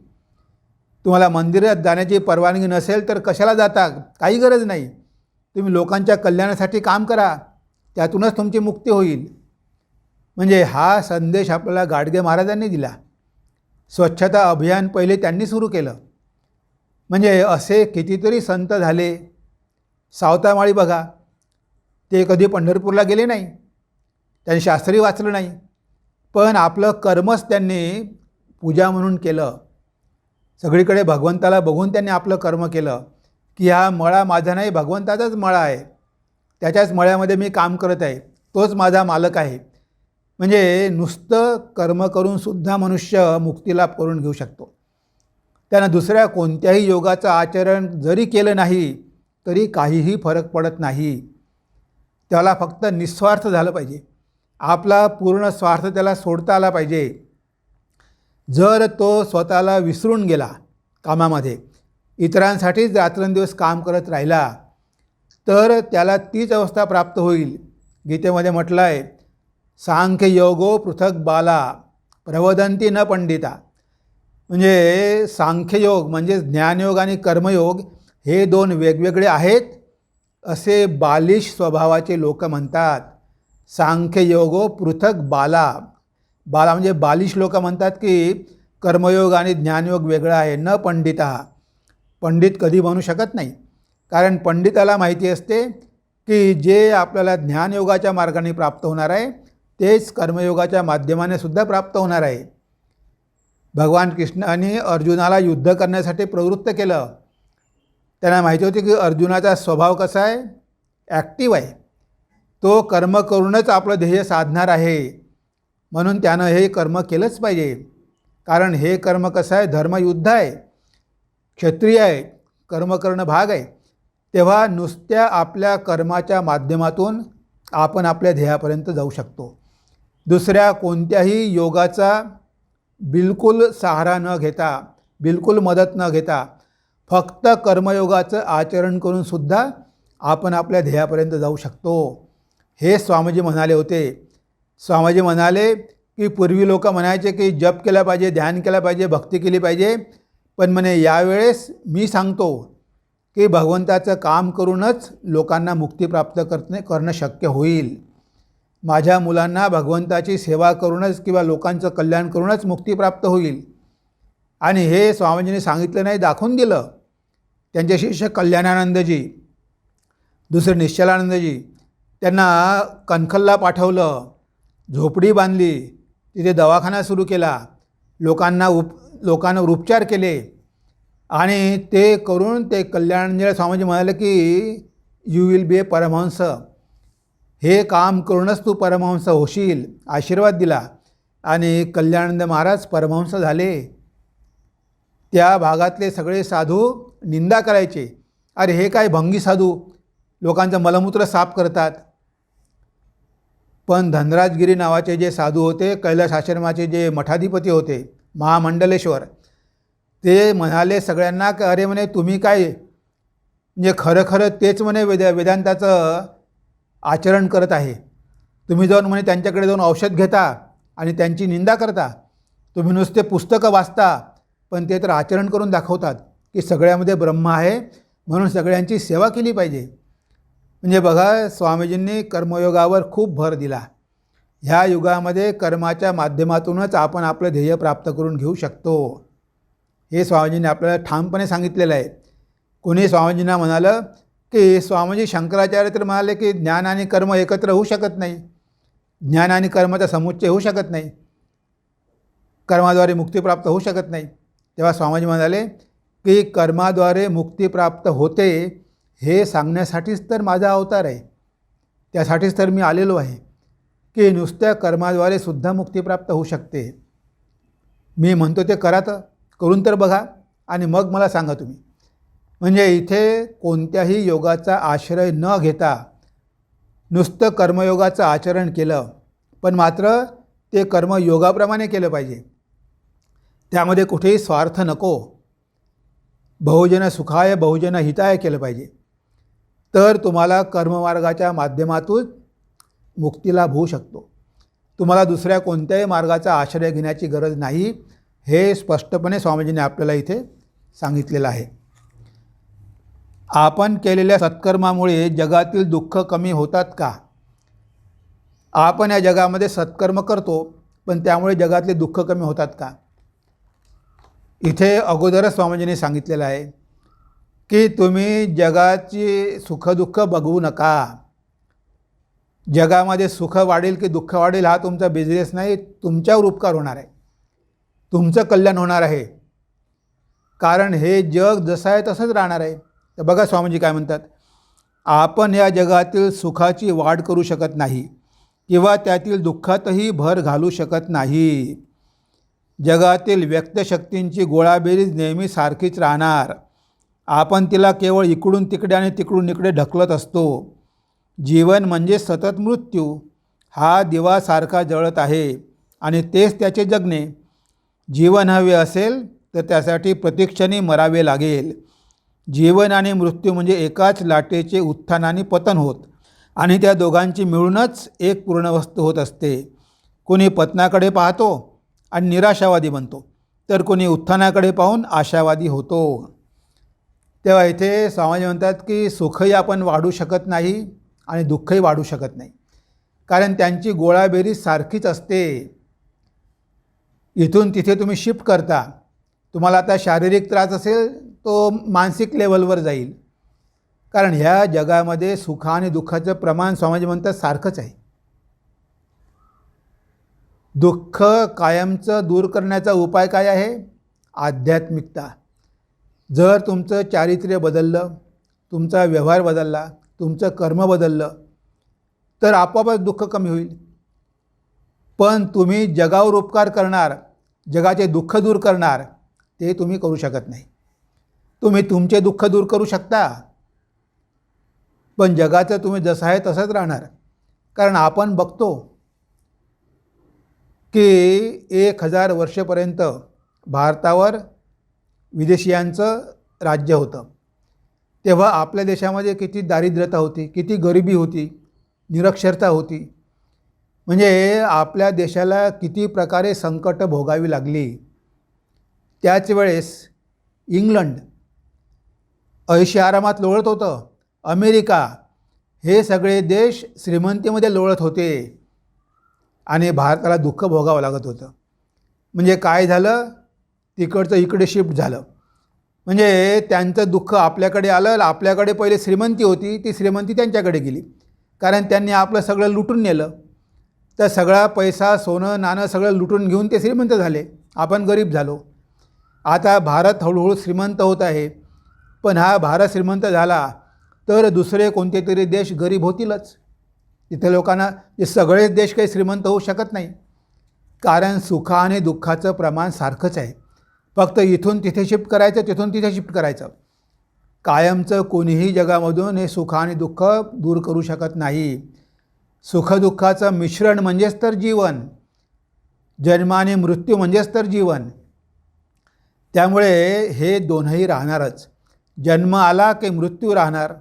तुम्हाला मंदिरात जाण्याची परवानगी नसेल तर कशाला जाता, काही गरज नाही. तुम्ही लोकांच्या कल्याणासाठी काम करा, त्यातूनच तुमची मुक्ती होईल. म्हणजे हा संदेश आपल्याला गाडगे महाराजांनी दिला. स्वच्छता अभियान पहिले त्यांनी सुरू केलं. म्हणजे असे कितीतरी संत झाले. सावतामाळी बघा, ते कधी पंढरपूरला गेले नाही, त्यांनी शास्त्री वाचलं नाही, पण आपलं कर्मच त्यांनी पूजा म्हणून केलं. सगळीकडे भगवंताला बघून त्यांनी आपलं कर्म केलं की हा मळा माझा नाही, भगवंताचाच मळा आहे, त्याच्याच मळ्यामध्ये मी काम करत आहे, तोच माझा मालक आहे. म्हणजे नुसतं कर्म करूनसुद्धा मनुष्य मुक्तीलाभ करून घेऊ शकतो. त्यानं दुसऱ्या कोणत्याही योगाचं आचरण जरी केलं नाही तरी काहीही फरक पडत नाही. त्याला फक्त निस्वार्थ झालं पाहिजे. आपला पूर्ण स्वार्थ त्याला सोडता आला पाहिजे. जर तो स्वतःला विसरून गेला कामामध्ये, इतरांसाठीच रात्रंदिवस काम करत राहिला, तर त्याला तीच अवस्था प्राप्त होईल. गीतेमध्ये म्हटलं आहे, सांख्ययोगो पृथक बाला प्रवदंती न पंडिता. म्हणजे सांख्ययोग म्हणजे ज्ञानयोग आणि कर्मयोग हे दोन वेगवेगळे आहेत असे बालिश स्वभावाचे लोक म्हणतात. सांख्ययोगो पृथक बाला. बाला म्हणजे बालिश लोक म्हणतात की कर्मयोग आणि ज्ञानयोग वेगळा आहे. न पंडिता. पंडित कधी बनू शकत नाही, कारण पंडिताला माहिती असते की जे आपल्याला ज्ञानयोगाच्या मार्गाने प्राप्त होणार आहे तेच कर्मयोगाच्या माध्यमाने सुद्धा प्राप्त होणार आहे. भगवान कृष्णाने अर्जुनाला युद्ध करण्यासाठी प्रवृत्त केलं. त्यांना माहिती होती की अर्जुनाचा स्वभाव कसा आहे, ॲक्टिव्ह आहे. तो कर्म करूनच आपलं ध्येय साधणार आहे. म्हणून त्यानं हे कर्म केलंच पाहिजे. कारण हे कर्म कसं आहे, धर्मयुद्ध आहे, क्षत्रिय आहे, कर्म करणं भाग आहे. तेव्हा नुसत्या आपल्या कर्माच्या माध्यमातून आपण आपल्या ध्येयापर्यंत जाऊ शकतो. दुसऱ्या कोणत्याही योगाचा बिलकुल सहारा न घेता, बिलकुल मदत न घेता, फक्त कर्मयोगाचं आचरण करूनसुद्धा आपण आपल्या ध्येयापर्यंत जाऊ शकतो. हे स्वामीजी म्हणाले होते. स्वामीजी म्हणाले की पूर्वी लोक म्हणायचे की जप केला पाहिजे, ध्यान केला पाहिजे, भक्ती केली पाहिजे, पण म्हणे यावेळेस मी सांगतो की भगवंताचं काम करूनच लोकांना मुक्ती प्राप्त करणं शक्य होईल. माझ्या मुलांना भगवंताची सेवा करूनच किंवा लोकांचं कल्याण करूनच मुक्ती प्राप्त होईल. आणि हे स्वामीजींनी सांगितलं नाही, दाखवून दिलं. त्यांचे शिष्य कल्याणानंदजी, दुसरे निश्चलानंदजी, त्यांना कणखलला पाठवलं, झोपडी बांधली, तिथे दवाखाना सुरू केला, लोकांवर उपचार केले. आणि ते करून ते कल्याणानंद स्वामीजी म्हणाले की यू विल बी ए परमहंस. हे काम करूनच तू परमहंस होशील, आशीर्वाद दिला. आणि कल्याणानंद महाराज परमहंस झाले. त्या भागातले सगळे साधू निंदा करायचे, अरे हे काय भंगी साधू, लोकांचं मलमूत्र साफ करतात. पण धनराजगिरी नावाचे जे साधू होते, कैलास आश्रमाचे जे मठाधिपती होते, महामंडलेश्वर, ते म्हणाले सगळ्यांना की अरे म्हणे तुम्ही काय, म्हणजे खरं खरं तेच म्हणे वेदांताचं आचरण करत आहे. तुम्ही जाऊन म्हणे त्यांच्याकडे जाऊन औषध घेता आणि त्यांची निंदा करता. तुम्ही नुसते पुस्तकं वाचता, पण ते तर आचरण करून दाखवतात की सगळ्यामध्ये ब्रह्म आहे, म्हणून सगळ्यांची सेवा केली पाहिजे. म्हणजे बघा, स्वामीजींनी कर्मयोगावर खूप भर दिला. ह्या युगामध्ये कर्माच्या माध्यमातूनच आपण आपलं ध्येय प्राप्त करून घेऊ शकतो, हे स्वामीजींनी आपल्याला ठामपणे सांगितलेलं आहे. कोणी स्वामीजींना म्हणालं की स्वामीजी शंकराचार्य तर म्हणाले की ज्ञान आणि कर्म एकत्र होऊ शकत नाही, ज्ञान आणि कर्माचा समुच्चय होऊ शकत नाही, कर्माद्वारे मुक्ती प्राप्त होऊ शकत नाही. तेव्हा स्वामीजी म्हणाले की कर्माद्वारे मुक्ती प्राप्त होते हे सांगण्यासाठीच तर माझा अवतार आहे. त्यासाठीच तर मी आलेलो आहे की नुसत्या कर्माद्वारे सुद्धा मुक्ती प्राप्त होऊ शकते. मी म्हणतो ते करा, तर करून तर बघा आणि मग मला सांगा तुम्ही. म्हणजे इथे कोणत्याही योगाचा आश्रय न घेता नुसतं कर्मयोगाचं आचरण केलं, पण मात्र ते कर्म योगाप्रमाणे केलं पाहिजे, त्यामध्ये कुठेही स्वार्थ नको, बहुजन सुखाय बहुजन हिताय केलं पाहिजे, तर तुम्हाला कर्ममार्गाच्या माध्यमातून मुक्ती लाभ होऊ शकतो. तुम्हाला दुसऱ्या कोणत्याही मार्गाचा आश्रय घेण्याची गरज नाही, हे स्पष्टपणे स्वामीजींनी आपल्याला इथे सांगितलेलं आहे. आपण केलेल्या सत्कर्मामुळे जगातील दुःख कमी होतात का? आपण या जगामध्ये सत्कर्म करतो, पण त्यामुळे जगातले दुःख कमी होतात का? इथे अगोदरच स्वामीजींनी सांगितलेलं आहे की तुम्ही जगाची सुखदुःख बघू नका. जगामध्ये सुख वाढेल की दुःख वाढेल हा तुमचा बिझनेस नाही, तुमच्यावर उपकार होणार आहे, तुमचं कल्याण होणार आहे. कारण हे जग जसं आहे तसंच राहणार आहे. तर बघा स्वामीजी काय म्हणतात, आपण या जगातील सुखाची वाढ करू शकत नाही किंवा त्यातील दुःखातही भर घालू शकत नाही. जगातील व्यक्तशक्तींची गोळाबेरीज नेहमी सारखीच राहणार. आपण तिला केवळ इकडून तिकडे आणि तिकडून इकडे ढकलत असतो. जीवन म्हणजे सतत मृत्यू. हा दिवा सारखा जळत आहे आणि तेच त्याचे जगणे. जीवन हवे असेल तर त्यासाठी प्रत्यक्षाने मरावे लागेल. जीवन आणि मृत्यू म्हणजे एकाच लाटेचे उत्थान आणि पतन होत आणि त्या दोघांची मिळूनच एक पूर्ण वस्तू होत असते. कोणी पतनाकडे पाहतो आणि निराशावादी बनतो, तर कोणी उत्थानाकडे पाहून आशावादी होतो. तेव्हा इथे स्वामीजी म्हणतात की सुखही आपण वाढू शकत नाही आणि दुःखही वाढू शकत नाही, कारण त्यांची गोळाबेरीज सारखीच असते. इथून तिथे तुम्ही शिफ्ट करता. तुम्हाला आता शारीरिक त्रास असेल तो मानसिक लेवलवर जाईल, कारण ह्या जगामध्ये सुख आणि दुःखाचं प्रमाण स्वामीजी म्हणतात सारखंच आहे. दुःख कायमचं दूर करण्याचा उपाय काय आहे? आध्यात्मिकता. जर तुमचं चारित्र्य बदललं, तुमचा व्यवहार बदलला, तुमचं कर्म बदललं, तर आपोआपच दुःख कमी होईल. पण तुम्ही जगावर उपकार करणार, जगाचे दुःख दूर करणार, ते तुम्ही करू शकत नाही. तुम्ही तुमचे दुःख दूर करू शकता, पण जगाचं तुम्ही जसं आहे तसंच राहणार. कारण आपण बघतो की 1000 वर्षापर्यंत भारतावर विदेशियांचं राज्य होतं. तेव्हा आपल्या देशामध्ये किती दारिद्र्यता होती, किती गरिबी होती, निरक्षरता होती. म्हणजे आपल्या देशाला किती प्रकारे संकट भोगावी लागली. त्याच वेळेस इंग्लंड ऐशी आरामात लोळत होतं. अमेरिका, हे सगळे देश श्रीमंतीमध्ये लोळत होते आणि भारताला दुःख भोगावं लागत होतं. म्हणजे काय झालं, तिकडचं इकडे शिफ्ट झालं. म्हणजे त्यांचं दुःख आपल्याकडे आलं. आपल्याकडे पहिले श्रीमंती होती, ती श्रीमंती त्यांच्याकडे गेली, कारण त्यांनी आपलं सगळं लुटून नेलं. तर सगळा पैसा, सोनं नाणं सगळं लुटून घेऊन ते श्रीमंत झाले, आपण गरीब झालो. आता भारत हळूहळू श्रीमंत होत आहे, पण हा भारत श्रीमंत झाला तर दुसरे कोणते तरी देश गरीब होतीलच. तिथे लोकांना, हे सगळेच देश काही श्रीमंत होऊ शकत नाही, कारण सुख आणि दुःखाचं प्रमाण सारखंच आहे. फक्त इथून तिथे शिफ्ट करायचं, तिथून तिथे शिफ्ट करायचं. कायमचं कोणीही जगामधून हे सुख आणि दुःख दूर करू शकत नाही. सुखदुःखाचं मिश्रण म्हणजेच तर जीवन. जन्म आणि मृत्यू म्हणजेच तर जीवन. त्यामुळे हे दोनही राहणारच. जन्म आला की मृत्यू राहणार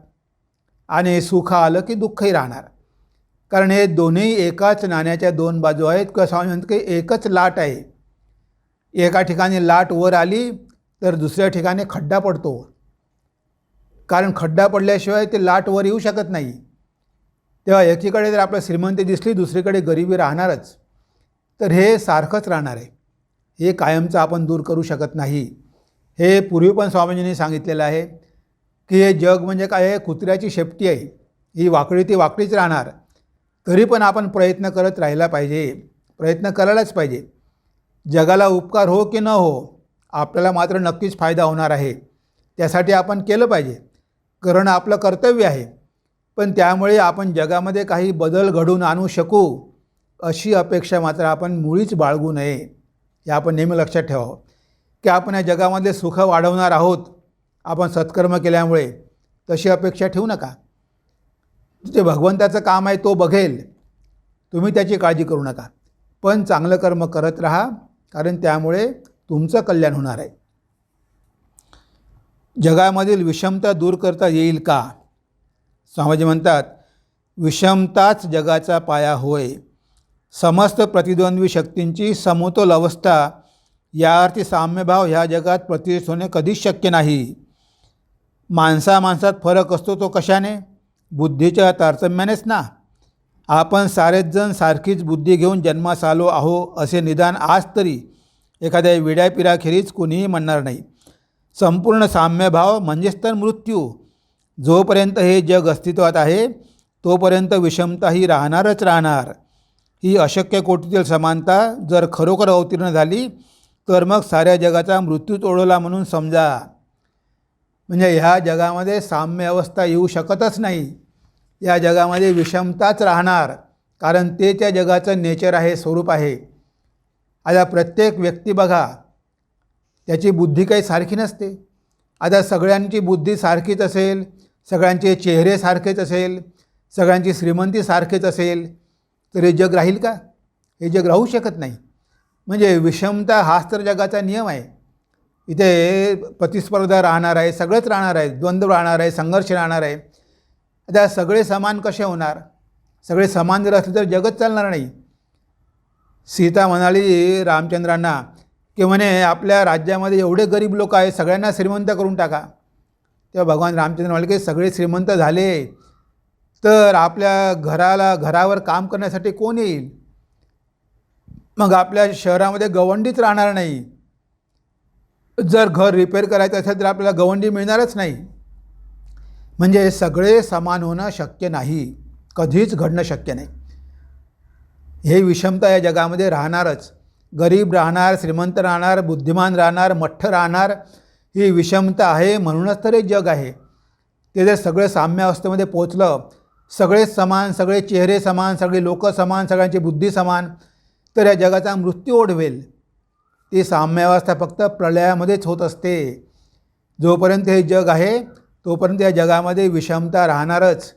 आणि सुख आलं की दुःखही राहणार. कारण हे दोन्ही एकाच नाण्याच्या दोन बाजू आहेत. कसं म्हणतात की एकच लाट आहे. एका ठिकाणी लाट वर आली तर दुसऱ्या ठिकाणी खड्डा पडतो, कारण खड्डा पडल्याशिवाय ते लाट वर येऊ शकत नाही. तेव्हा एकीकडे जर आपल्याला श्रीमंती दिसली, दुसरीकडे गरिबी राहणारच. तर हे सारखंच राहणार आहे. हे कायमचं आपण दूर करू शकत नाही. हे पूर्वी पण स्वामीजींनी सांगितलेलं आहे की हे जग म्हणजे काय आहे, कुत्र्याची शेपटी आहे. ही वाकडी ती वाकडीच राहणार. तरी पण आपण प्रयत्न करत राहिला पाहिजे, प्रयत्न करायलाच पाहिजे. जगाला उपकार हो की न हो, आपल्याला मात्र नक्कीच फायदा होणार आहे. त्यासाठी आपण केलं पाहिजे, करणं आपलं कर्तव्य आहे. पण त्यामुळे आपण जगामध्ये काही बदल घडवून आणू शकू अशी अपेक्षा मात्र आपण मुळीच बाळगू नये. हे आपण नेहमी लक्षात ठेवावं की आपण या जगामध्ये सुख वाढवणार आहोत आपण सत्कर्म केल्यामुळे, तशी अपेक्षा ठेवू नका. जे भगवंताचं काम आहे तो बघेल, तुम्ही त्याची काळजी करू नका. पण चांगलं कर्म करत राहा, कारण त्यामुळे तुमचं कल्याण होणार आहे. जगामधील विषमता दूर करता येईल का? स्वामीजी म्हणतात, विषमताच जगाचा पाया होय. समस्त प्रतिद्वंद्वी शक्तींची समतोल अवस्था, या अर्थी साम्यभाव ह्या जगात प्रतिष्ठित होणे कधीच शक्य नाही. माणसात फरक असतो तो कशाने? बुद्धीच्या तारतम्यानेच ना. आपण सारेच जण सारखीच बुद्धी घेऊन जन्मास आलो आहो असे निदान आज तरी एखाद्या विड्यापिराखेरीज कोणीही म्हणणार नाही. संपूर्ण साम्यभाव म्हणजेच तर मृत्यू. जोपर्यंत हे जग अस्तित्वात आहे तोपर्यंत विषमता ही राहणारच राहणार. ही अशक्य कोटीतील समानता जर खरोखर अवतीर्ण झाली तर मग साऱ्या जगाचा मृत्यूच ओढवला म्हणून समजा. म्हणजे ह्या जगामध्ये साम्य अवस्था येऊ शकतच नाही. या जगामध्ये विषमताच राहणार, कारण ते त्या जगाचं नेचर आहे, स्वरूप आहे. आता प्रत्येक व्यक्ती बघा, त्याची बुद्धी काही सारखी नसते. आता सगळ्यांची बुद्धी सारखीच असेल, सगळ्यांचे चेहरे सारखेच असेल, सगळ्यांची श्रीमंती सारखेच असेल तर हे जग राहील का? हे जग राहू शकत नाही. म्हणजे विषमता हाच तर जगाचा नियम आहे. इथे प्रतिस्पर्धा राहणार आहे, सगळंच राहणार आहे, द्वंद्व राहणार आहे, संघर्ष राहणार आहे. आता सगळे समान कसे होणार? सगळे समान जर असले तर जगच चालणार नाही. सीता म्हणाली रामचंद्रांना की म्हणे आपल्या राज्यामध्ये एवढे गरीब लोक आहेत, सगळ्यांना श्रीमंत करून टाका. तेव्हा भगवान रामचंद्र म्हणाले की सगळे श्रीमंत झाले तर आपल्या घरावर काम करण्यासाठी कोण येईल? मग आपल्या शहरामध्ये गवंडीच राहणार नाही. जर घर रिपेअर करायचं असेल तर आपल्याला गवंडी मिळणारच नाही. म्हणजे सगळे समान होणं शक्य नाही, कधीच घडणं शक्य नाही. हे विषमता या जगामध्ये राहणारच. गरीब राहणार, श्रीमंत राहणार, बुद्धिमान राहणार, मठ्ठ राहणार. ही विषमता आहे, म्हणूनच तर हे जग आहे. ते जर सगळं साम्य अवस्थेमध्ये पोचलं, सगळेच समान, सगळे चेहरे समान, सगळे लोक समान, सगळ्यांची बुद्धी समान, तर या जगाचा मृत्यू ओढवेल. ती साम्यावस्था फक्त प्रलयामध्येच होत असते. जोपर्यंत हे जग आहे तोपर्यंत या जगामध्ये विषमता राहणारच.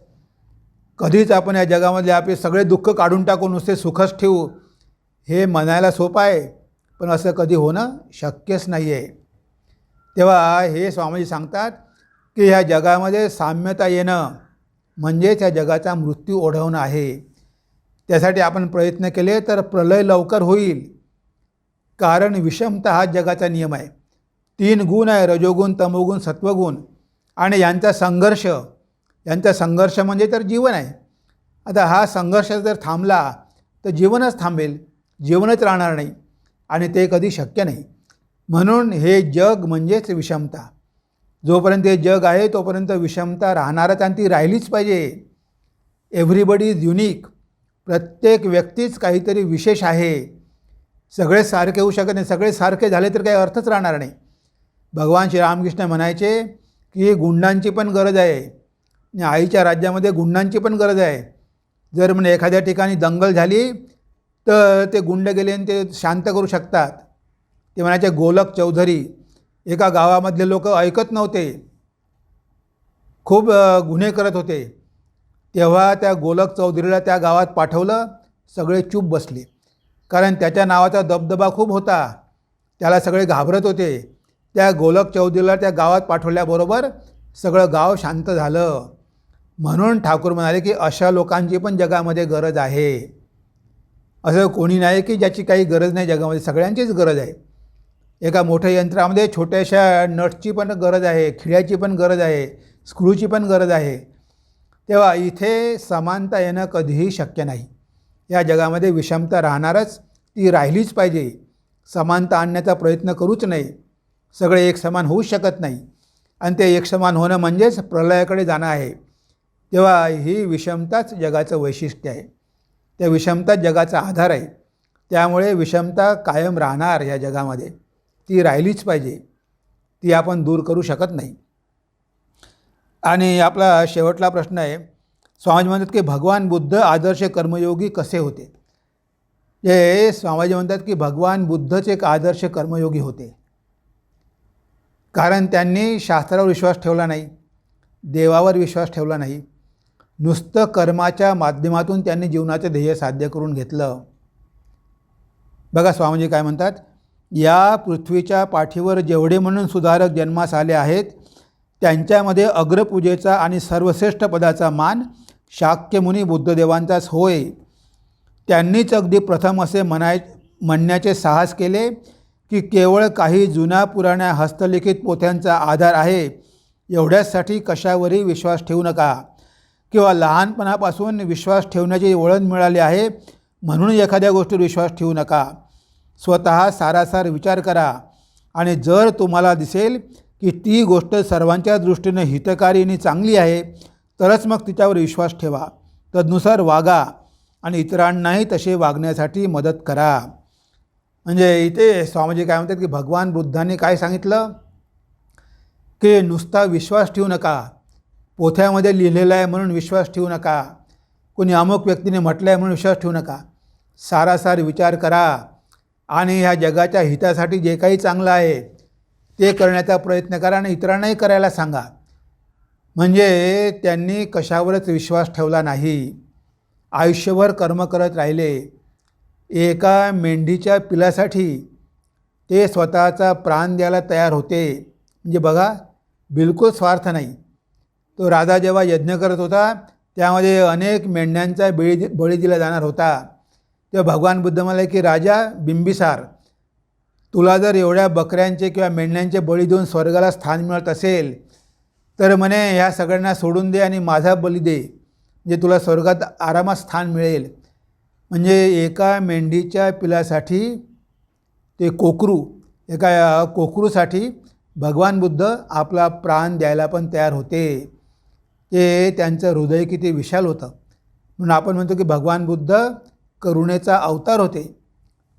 कधीच आपण या जगामधले आपले सगळे दुःख काढून टाकून नुसते सुखच ठेवू हे म्हणायला सोपं आहे, पण असं कधी होणं शक्यच नाही आहे. तेव्हा हे स्वामीजी सांगतात की ह्या जगामध्ये साम्यता येणं म्हणजेच या जगाचा मृत्यू ओढवणं आहे. त्यासाठी आपण प्रयत्न केले तर प्रलय लवकर होईल, कारण विषमता हा जगाचा नियम आहे. 3 गुण आहे, रजोगुण, तमोगुण, सत्वगुण, आणि यांचा संघर्ष म्हणजे तर जीवन आहे. आता हा संघर्ष जर थांबला तर जीवनच थांबेल, जीवनच राहणार नाही, आणि ते कधी शक्य नाही. म्हणून हे जग म्हणजेच विषमता. जोपर्यंत हे जग आहे तोपर्यंत विषमता राहणारच, आणि ती राहिलीच पाहिजे. Everybody is unique. प्रत्येक व्यक्तीच काहीतरी विशेष आहे. सगळे सारखे होऊ शकत नाही. सगळे सारखे झाले तर काही अर्थच राहणार नाही. भगवान श्रीरामकृष्ण म्हणायचे की गुंडांची पण गरज आहे, आणि आईच्या राज्यामध्ये गुंडांची पण गरज आहे. जर म्हणजे एखाद्या ठिकाणी दंगल झाली तर ते गुंड गेले आणि ते शांत करू शकतात. ते म्हणायचे गोलक चौधरी, एका गावामधले लोक ऐकत नव्हते, खूप गुन्हे करत होते. तेव्हा त्या गोलक चौधरीला त्या गावात पाठवलं. सगळे चूप बसले, कारण त्याच्या नावाचा दबदबा खूप होता. त्याला सगळे घाबरत होते. त्या गोलक चौधरीला त्या गावात पाठवल्याबरोबर सगळं गाव शांत झालं. म्हणून ठाकूर म्हणाले की अशा लोकांची पण जगामध्ये गरज आहे. असं कोणी नाही की ज्याची काही गरज नाही जगामध्ये, सगळ्यांचीच गरज आहे. एका मोठ्या यंत्रामध्ये छोट्याशा नटची पण गरज आहे, खिळ्याची पण गरज आहे, स्क्रूची पण गरज आहे. तेव्हा इथे समानता येणं कधीही शक्य नाही. या जगामध्ये विषमता राहणारच, ती राहिलीच पाहिजे. समानता आणण्याचा प्रयत्न करूच नाही. सगळे एक समान होऊ शकत नाही, आणि ते एक समान होणं म्हणजेच प्रलयाकडे जाणं आहे. तेव्हा ही विषमताच जगाचं वैशिष्ट्य आहे. त्या विषमताच जगाचा आधार आहे. त्यामुळे विषमता कायम राहणार या जगामध्ये, ती राहिलीच पाहिजे. ती आपण दूर करू शकत नाही. आणि आपला शेवटला प्रश्न आहे. स्वामीजी म्हणतात की भगवान बुद्ध आदर्श कर्मयोगी कसे होते? हे स्वामीजी म्हणतात की भगवान बुद्धच एक आदर्श कर्मयोगी होते. कारण त्यांनी शास्त्रावर विश्वास ठेवला नाही, देवावर विश्वास ठेवला नाही. नुसतं कर्माच्या माध्यमातून त्यांनी जीवनाचे ध्येय साध्य करून घेतलं. बघा स्वामीजी काय म्हणतात, या पृथ्वीच्या पाठीवर जेवढे म्हणून सुधारक जन्मास आले आहेत त्यांच्यामध्ये अग्रपूजेचा आणि सर्वश्रेष्ठ पदाचा मान शाक्यमुनी बुद्धदेवांचाच होय. त्यांनीच अगदी प्रथम असे म्हणण्याचे साहस केले की केवळ काही जुन्या पुराण्या हस्तलिखित पोथ्यांचा आधार आहे एवढ्यासाठी कशावरही विश्वास ठेवू नका, किंवा लहानपणापासून विश्वास ठेवण्याची वळण मिळाली आहे म्हणून एखाद्या गोष्टीवर विश्वास ठेवू नका. स्वतः सारासार विचार करा आणि जर तुम्हाला दिसेल की ती गोष्ट सर्वांच्या दृष्टीने हितकारी आणि चांगली आहे तरच मग तिच्यावर विश्वास ठेवा. तदनुसार वागा आणि इतरांनाही तसे वागण्यासाठी मदत करा. म्हणजे इथे स्वामीजी काय म्हणतात की भगवान बुद्धांनी काय सांगितलं की नुसता विश्वास ठेवू नका, पोथ्यामध्ये लिहिलेलं आहे म्हणून विश्वास ठेवू नका, कोणी अमुक व्यक्तीने म्हटलं आहे म्हणून विश्वास ठेवू नका. सारासार विचार करा आणि ह्या जगाच्या हितासाठी जे काही चांगलं आहे ते करण्याचा प्रयत्न करा आणि इतरांनाही करायला सांगा. म्हणजे त्यांनी कशावरच विश्वास ठेवला नाही, आयुष्यभर कर्म करत राहिले. एका मेंढीच्या पिलासाठी ते स्वतःचा प्राण द्यायला तयार होते. म्हणजे बघा, बिलकुल स्वार्थ नाही. तो राजा जेव्हा यज्ञ करत होता त्यामध्ये अनेक मेंढ्यांचा बळी दिला जाणार होता. तेव्हा भगवान बुद्ध म्हणाले की राजा बिंबिसार, तुला जर एवढ्या बकऱ्यांचे किंवा मेंढ्यांचे बळी देऊन स्वर्गाला स्थान मिळत असेल तर म्हणे ह्या सगळ्यांना सोडून दे आणि माझा बळी दे, म्हणजे तुला स्वर्गात आरामात स्थान मिळेल. म्हणजे एका मेंढीच्या पिलासाठी ते एका कोकरूसाठी भगवान बुद्ध आपला प्राण द्यायला पण तयार होते. ते त्यांचं हृदय किती विशाल होतं. म्हणून आपण म्हणतो की भगवान बुद्ध करुणेचा अवतार होते.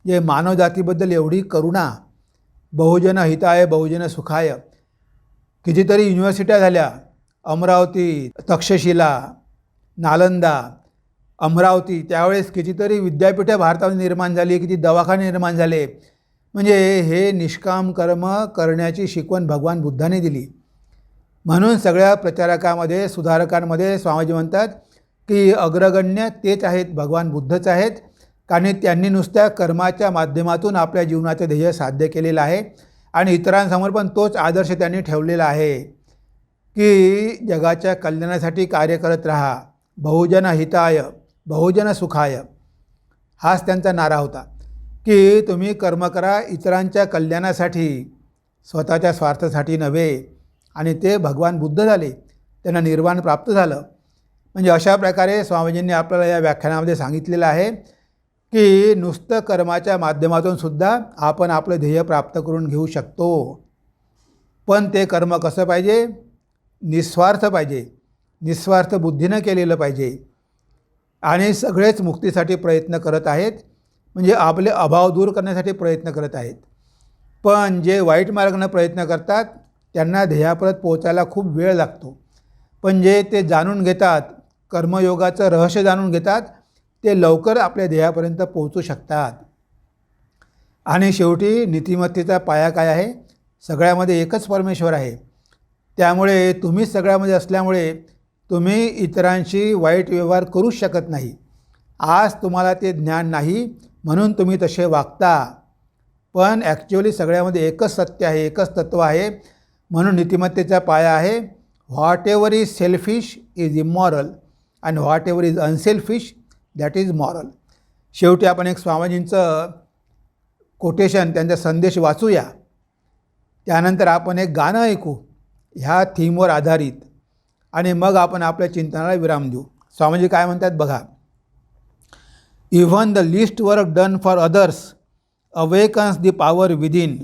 जे मानवजातीबद्दल एवढी करुणा, बहुजन हिताय बहुजन सुखाय. कितीतरी युनिव्हर्सिट्या झाल्या, अमरावती, तक्षशिला, नालंदा, अमरावती, त्यावेळेस कितीतरी विद्यापीठं भारतामध्ये निर्माण झाली, किती दवाखाने निर्माण झाले. म्हणजे हे निष्काम कर्म करण्याची शिकवण भगवान बुद्धाने दिली. म्हणून सगळ्या प्रचारकामध्ये, सुधारकांमध्ये स्वामीजी म्हणतात की अग्रगण्य तेच आहेत, भगवान बुद्धच आहेत. कारण त्यांनी नुसत्या कर्माच्या माध्यमातून आपल्या जीवनाचे ध्येय साध्य केलेलं आहे आणि इतरांसमोर पण तोच आदर्श त्यांनी ठेवलेला आहे की जगाच्या कल्याणासाठी कार्य करत राहा, बहुजन हिताय बहुजन सुखाय. हाच त्यांचा नारा होता की तुम्ही कर्म करा इतरांच्या कल्याणासाठी, स्वतःच्या स्वार्थासाठी नव्हे. आणि ते भगवान बुद्ध झाले, त्यांना निर्वाण प्राप्त झालं. म्हणजे अशा प्रकारे स्वामीजींनी आपल्याला या व्याख्यानामध्ये सांगितलेलं आहे की नुसतं कर्माच्या माध्यमातून सुद्धा आपण आपलं ध्येय प्राप्त करून घेऊ शकतो. पण ते कर्म कसं पाहिजे? निस्वार्थ पाहिजे, निस्वार्थ बुद्धीनं केलेलं पाहिजे. आणि सगळेच मुक्तीसाठी प्रयत्न करत आहेत, म्हणजे आपले अभाव दूर करण्यासाठी प्रयत्न करत आहेत. पण जे वाईट मार्गाने प्रयत्न करतात त्यांना ध्येयापर्यंत पोहोचायला खूप वेळ लागतो. पण जे ते जाणून घेतात, कर्मयोगाचं रहस्य जाणून घेतात, ते लवकर आपल्या ध्येयापर्यंत पोहोचू शकतात. आणि शेवटी नीतिमत्तेचा पाया काय आहे? सगळ्यामध्ये एकच परमेश्वर आहे. त्यामुळे तुम्ही सगळ्यामध्ये असल्यामुळे तुम्ही इतरांशी वाईट व्यवहार करूच शकत नाही. आज तुम्हाला ते ज्ञान नाही म्हणून तुम्ही तसे वागता. पण ॲक्च्युअली सगळ्यामध्ये एकच सत्य आहे, एकच तत्त्व आहे. म्हणून नीतिमत्तेचा पाया आहे what ever is selfish is immoral and what ever is unselfish that is moral. शेवटी आपण एक स्वामीजींचं कोटेशन, त्यांचा संदेश वाचूया. त्यानंतर आपण एक गाणं ऐकू ह्या थीमवर आधारित आणि मग आपण आपल्या चिंतनाला विराम देऊ. स्वामीजी काय म्हणतात बघा. Even the least work done for others awakens the power within.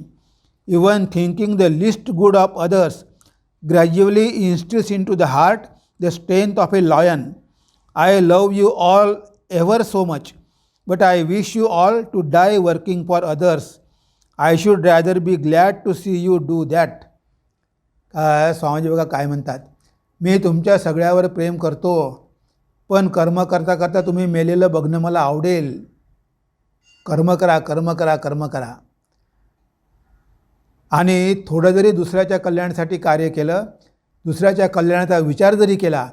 Even thinking the least good of others gradually instills into the heart the strength of a lion. I love you all ever so much but I wish you all to die working for others. I should rather be glad to see you do that. स्वामीजी बघा काय म्हणतात. मी तुमच्या सगळ्यावर प्रेम करतो, पण कर्म करता करता तुम्ही मेलेलं बघणं मला आवडेल. कर्म करा, कर्म करा, कर्म करा. आणि थोडं जरी दुसऱ्याच्या कल्याणासाठी कार्य केलं, दुसऱ्याच्या कल्याणाचा विचार जरी केला,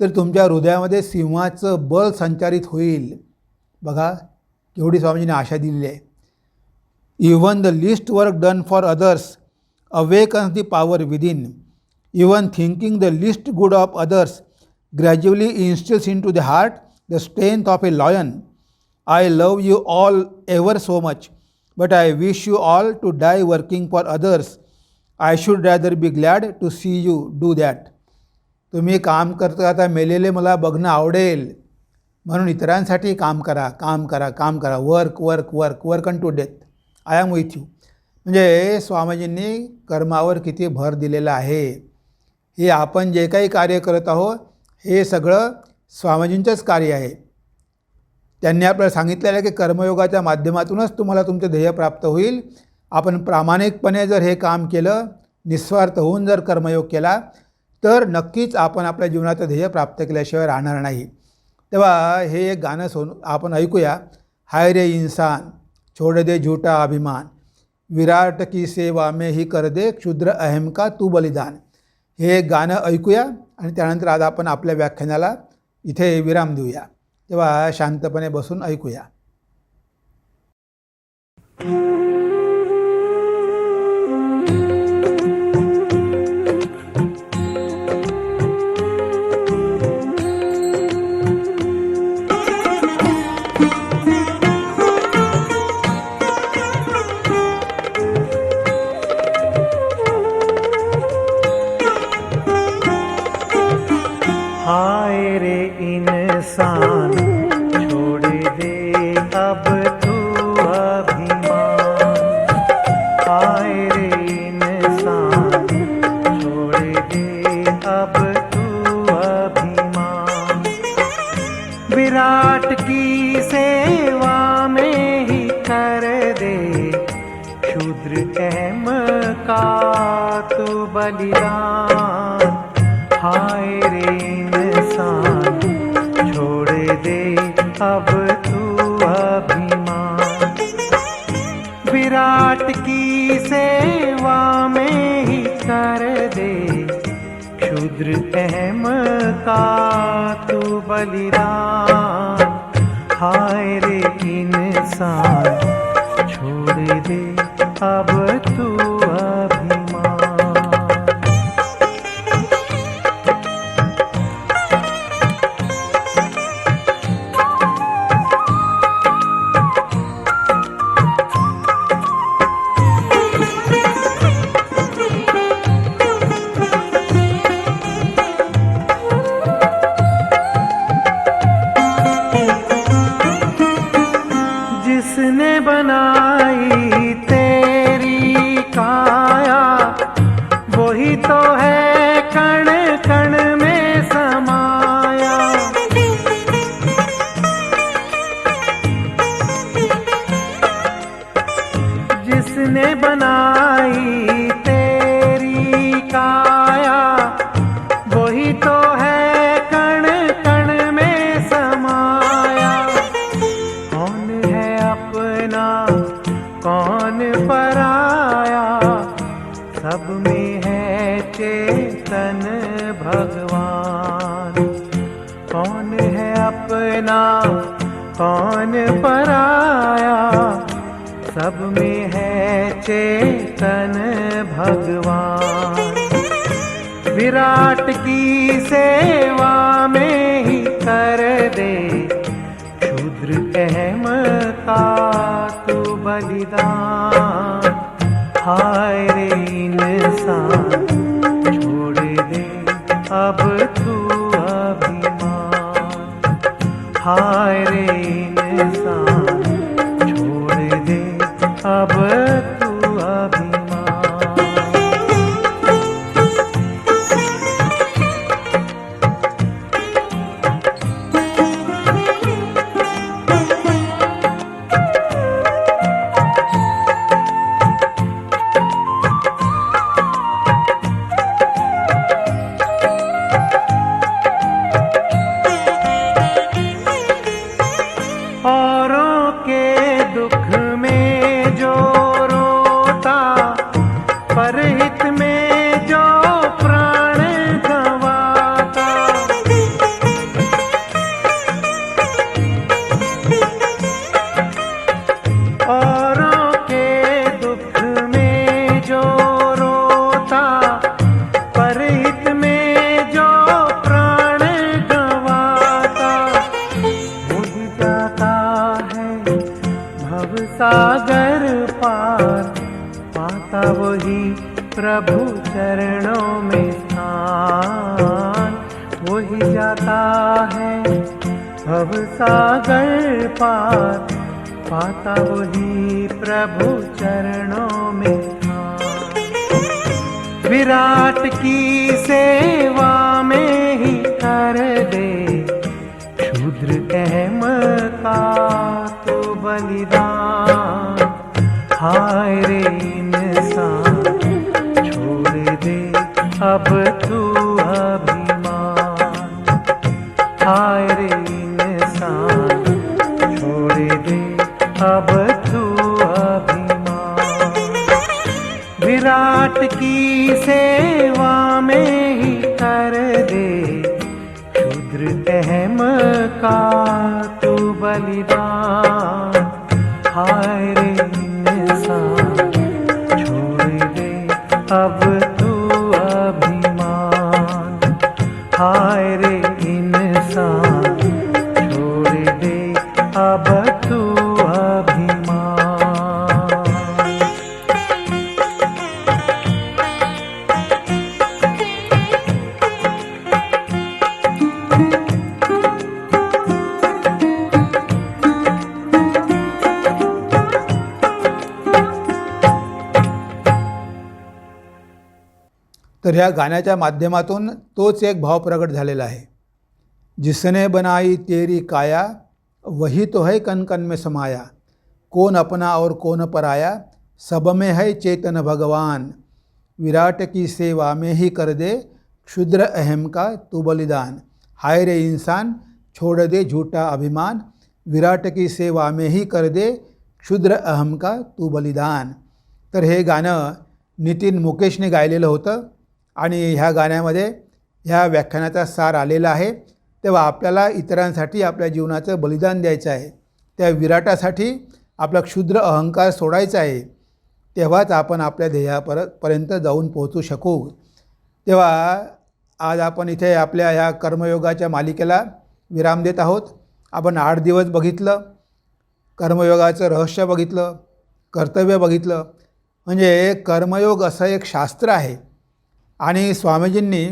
तर तुमच्या हृदयामध्ये सिंहाचं बळ संचारित होईल. बघा केवढी स्वामीजींनी आशा दिलेली आहे. Even the least work done for others awakens the power within. Even thinking the least good of others gradually instills into the heart the strength of a lion. I love you all ever so much, but I wish you all to die working for others. I should rather be glad to see you do that. तुम्ही काम करता आता मेलेले मला बघणं आवडेल, म्हणून इतरांसाठी काम करा, काम करा, काम करा. Work work work work unto death. I am with you. म्हणजे स्वामीजींनी कर्मावर किती भर दिलेला आहे. हे आपण जे काही कार्य करत आहोत हे सगळं स्वामीजींचंच कार्य आहे. त्यांनी आपल्याला सांगितलेलं आहे की कर्मयोगाच्या माध्यमातूनच तुम्हाला तुमचं ध्येय प्राप्त होईल. आपण प्रामाणिकपणे जर हे काम केलं, निस्वार्थ होऊन जर कर्मयोग केला, तर नक्कीच आपण आपल्या जीवनाचं ध्येय प्राप्त केल्याशिवाय राहणार नाही. तेव्हा हे एक गाणं आपण ऐकूया. हाय रे इंसान छोड़ दे झूठा अभिमान, विराट की सेवा में ही कर दे क्षुद्र अहम का तू बलिदान. हे गाणं ऐकूया आणि त्यानंतर आज आपण आपल्या व्याख्यानाला इथे विराम देऊया. तेव्हा शांतपणे बसून ऐकूया. हाय रे इंसान छोड़ दे अब तू अभिमान. हाय रे इंसान छोड़ दे अब तू अभिमान. विराट की सेवा में ही कर दे क्षुद्र अहम का तू बलिदान. हाय रे इंसान छोड़ दे अब तू अभिमान. विराट की सेवा में ही कर दे क्षुद्र अहम का तू बलिदान. हाय रे इंसान छोड़ दे अब तू अभिमान. जिसने बनाई तेरी काया वही तो है कण कण में समाया. जिसने बनाई तेरी काया वही तो है कण कण में समाया. कौन है अपना कौन पराया, सब में है चेतन भगवान. कौन है अपना कौन पराया, सब में है चेतन भगवान. विराट की सेवा में ही कर दे क्षुद्र अहम का तू बलिदान. हाय रे इंसान छोड़ दे अब तू अभिमान. हाय रे इंसान छोड़ दे अब तू अभिमान. प्रभु चरणों में स्थान, वही जाता है भव सागर पार, पाता वही प्रभु चरणों में स्थान। विराट की सेवा में ही कर दे क्षुद्र अहम का तो बलिदान। हाय रे इंसान, छोड़ दे अब तू अभिमान। हाय रे इंसान, छोड़ दे अब तू अभिमान। विराट की सेवा में ही कर दे क्षुद्र अहम का तू बलिदान। हाय रे इंसान, छोड़ दे अब तू अभिमान। हाय रे इंसान, छोड़ दे अब तू अभिमान। तर ह्या गाण्याच्या माध्यमातून तोच एक भाव प्रगट झालेला आहे। जिसने बनाई तेरी काया, वही तो है कण कण में समाया। कौन अपना और कौन पराया, सब में है चेतन भगवान। विराट की सेवा में ही कर दे क्षुद्र अहम का तू बलिदान। हाय रे इंसान, छोड़ दे झूठा अभिमान। विराट की सेवा में ही कर दे क्षुद्र अहम का तू बलिदान। तर हे गाणं नितीन मुकेशने गायलेलं होतं आणि ह्या गाण्यामध्ये ह्या व्याख्यानाचा सार आलेला आहे। तेव्हा आपल्याला इतरांसाठी आपल्या जीवनाचं बलिदान द्यायचं आहे, त्या विराटासाठी आपला क्षुद्र अहंकार सोडायचा आहे, तेव्हाच आपण आपल्या ध्येयापर्यंत जाऊन पोहोचू शकू। तेव्हा आज आपण इथे आपल्या ह्या कर्मयोगाच्या मालिकेला विराम देत आहोत। आपण 8 दिवस बघितलं, कर्मयोगाचं रहस्य बघितलं, कर्तव्य बघितलं। म्हणजे कर्मयोग असं एक शास्त्र आहे आणि स्वामीजींनी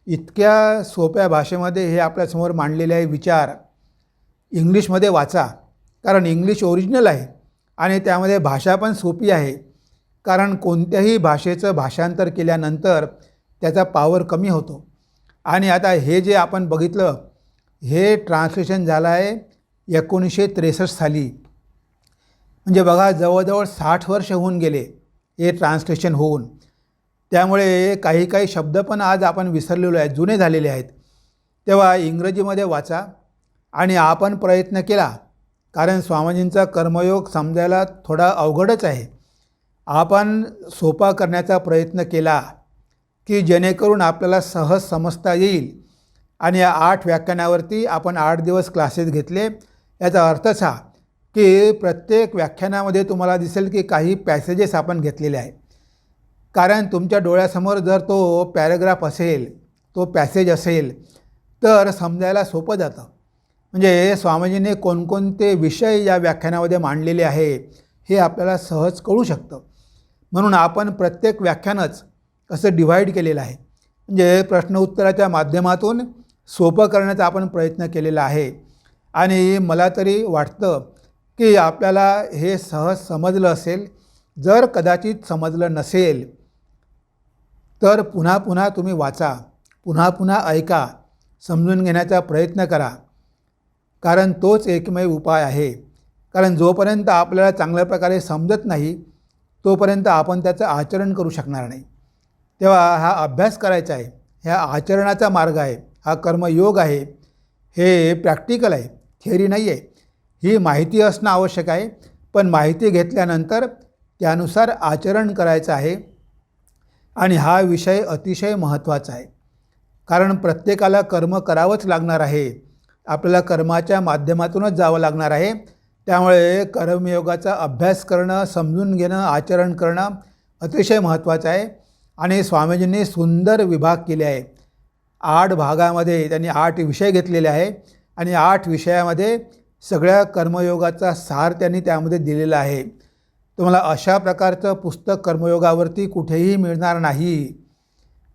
इतक्या सोप्या भाषेमध्ये हे आपल्यासमोर मांडलेले आहे विचार। इंग्लिशमध्ये वाचा, कारण इंग्लिश ओरिजिनल आहे आणि त्यामध्ये भाषा पण सोपी आहे, कारण कोणत्याही भाषेचं भाषांतर केल्यानंतर त्याचा पावर कमी होतो। आणि आता हे जे आपण बघितलं हे ट्रान्सलेशन झालं आहे 1963 साली। म्हणजे बघा, जवळजवळ 60 वर्ष होऊन गेले हे ट्रान्सलेशन होऊन। त्यामुळे काही काही शब्द पण आज आपण विसरलेलो आहेत, जुने झालेले आहेत। तेव्हा इंग्रजीमध्ये वाचा आणि आपण प्रयत्न केला, कारण स्वामीजींचा कर्मयोग समजायला थोडा अवघडच आहे। आपण सोपा करण्याचा प्रयत्न केला की जेणेकरून आपल्याला सहज समजता येईल। आणि या 8 व्याख्यानावरती आपण 8 दिवस क्लासेस घेतले। याचा अर्थच हा की प्रत्येक व्याख्यानामध्ये तुम्हाला दिसेल की काही पॅसेजेस आपण घेतलेले आहे, कारण तुमच्या डोळ्यासमोर जर तो पॅराग्राफ असेल, तो पॅसेज असेल तर समजायला सोपं जातं। म्हणजे स्वामीजींनी कोणकोणते विषय या व्याख्यानामध्ये मांडलेले आहे हे आपल्याला सहज कळू शकतं। म्हणून आपण प्रत्येक व्याख्यानच असं डिव्हाइड केलेलं आहे, म्हणजे प्रश्न उत्तराच्या माध्यमातून सोपं करण्याचा आपण प्रयत्न केलेला आहे। आणि मला तरी वाटतं की आपल्याला हे सहज समजलं असेल। जर कदाचित समजलं नसेल तर पुन्हा पुन्हा तुम्ही वाचा, पुन्हा पुन्हा ऐका, समजून घेण्याचा प्रयत्न करा, कारण तोच एकमेव उपाय आहे। कारण जोपर्यंत आपल्याला चांगल्या प्रकारे समजत नाही तोपर्यंत आपण त्याचं आचरण करू शकणार नाही। तेव्हा हा अभ्यास करायचा आहे, ह्या आचरणाचा मार्ग आहे, हा कर्मयोग आहे, हे प्रॅक्टिकल आहे, थिअरी नाही आहे। ही माहिती असणं आवश्यक आहे, पण माहिती घेतल्यानंतर त्यानुसार आचरण करायचं आहे। आणि हा विषय अतिशय महत्त्वाचा आहे, कारण प्रत्येकाला कर्म करावंच लागणार आहे, आपल्याला कर्माच्या माध्यमातूनच जावं लागणार आहे। त्यामुळे कर्मयोगाचा अभ्यास करणं, समजून घेणं, आचरण करणं अतिशय महत्त्वाचं आहे। आणि स्वामीजींनी सुंदर विभाग केले आहे। 8 भागामध्ये त्यांनी 8 विषय घेतलेले आहे आणि 8 विषयामध्ये सगळ्या कर्मयोगाचा सार त्यांनी त्यामध्ये दिलेला आहे। तुम्हाला अशा प्रकारचं पुस्तक कर्मयोगावरती कुठेही मिळणार नाही.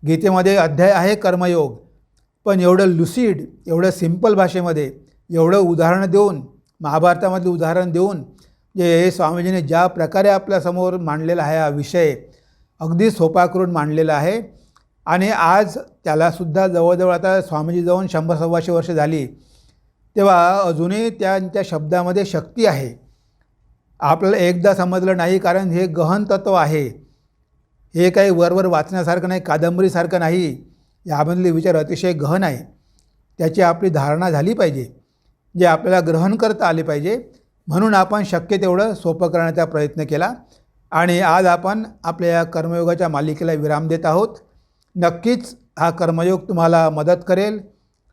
गीतेमध्ये अध्याय आहे कर्मयोग, पण एवढं लुसिड, एवढं सिंपल भाषेमध्ये, एवढं उदाहरण देऊन, महाभारतामधलं उदाहरण देऊन जे स्वामीजीने ज्या प्रकारे आपल्यासमोर मांडलेला आहे हा विषय, अगदी सोपा करून मांडलेला आहे. आणि आज त्यालासुद्धा जवळजवळ आता स्वामीजी जाऊन 100-125 वर्ष झाली, तेव्हा अजूनही त्यांच्या शब्दामध्ये शक्ती आहे. आपल्याला एकदा समजलं नाही, कारण हे गहन तत्त्व आहे. हे काही वरवर वाचण्यासारखं नाही, कादंबरीसारखं नाही. यामधले विचार अतिशय गहन आहे. त्याची आपली धारणा झाली पाहिजे, जे आपल्याला ग्रहण करता आले पाहिजे. म्हणून आपण शक्य तेवढं सोपं करण्याचा प्रयत्न केला आणि आज आपण आपल्या या कर्मयोगाच्या मालिकेला विराम देत आहोत. नक्कीच हा कर्मयोग तुम्हाला मदत करेल.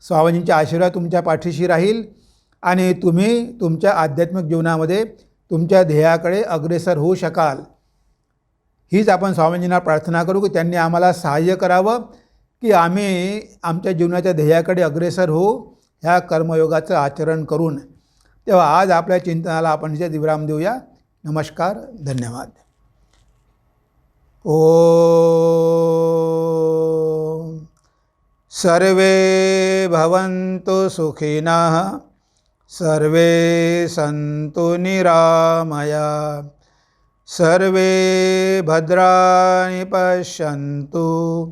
स्वामीजींचा आशीर्वाद तुमच्या पाठीशी राहील आणि तुम्ही तुमच्या आध्यात्मिक जीवनामध्ये तुमच्या ध्येयाकडे अग्रेसर होऊ शकाल. हीच आपण स्वामीजींना प्रार्थना करू की त्यांनी आम्हाला सहाय्य करावं की आम्ही आमच्या जीवनाच्या ध्येयाकडे अग्रेसर होऊ ह्या कर्मयोगाचं आचरण करून. तेव्हा आज आपल्या चिंतनाला आपण इथे विराम देऊया. नमस्कार, धन्यवाद. ओम सर्वे भवन्तु सुखिनः, सर्वे सन्तु निरामया, सर्वे भद्राणि पश्यन्तु,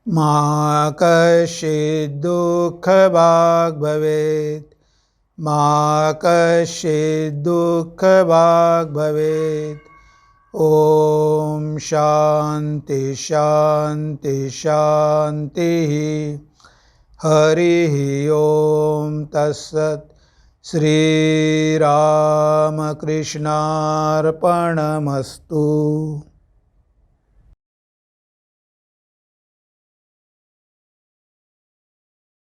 मा कश्चित् दुःखभाग् भवेत्, मा कश्चित् दुःखभाग् भवेत्. ओम शांति शांति शांति. हरि ओम तत्सत्. श्रीरामकृष्णार्पणमस्तु.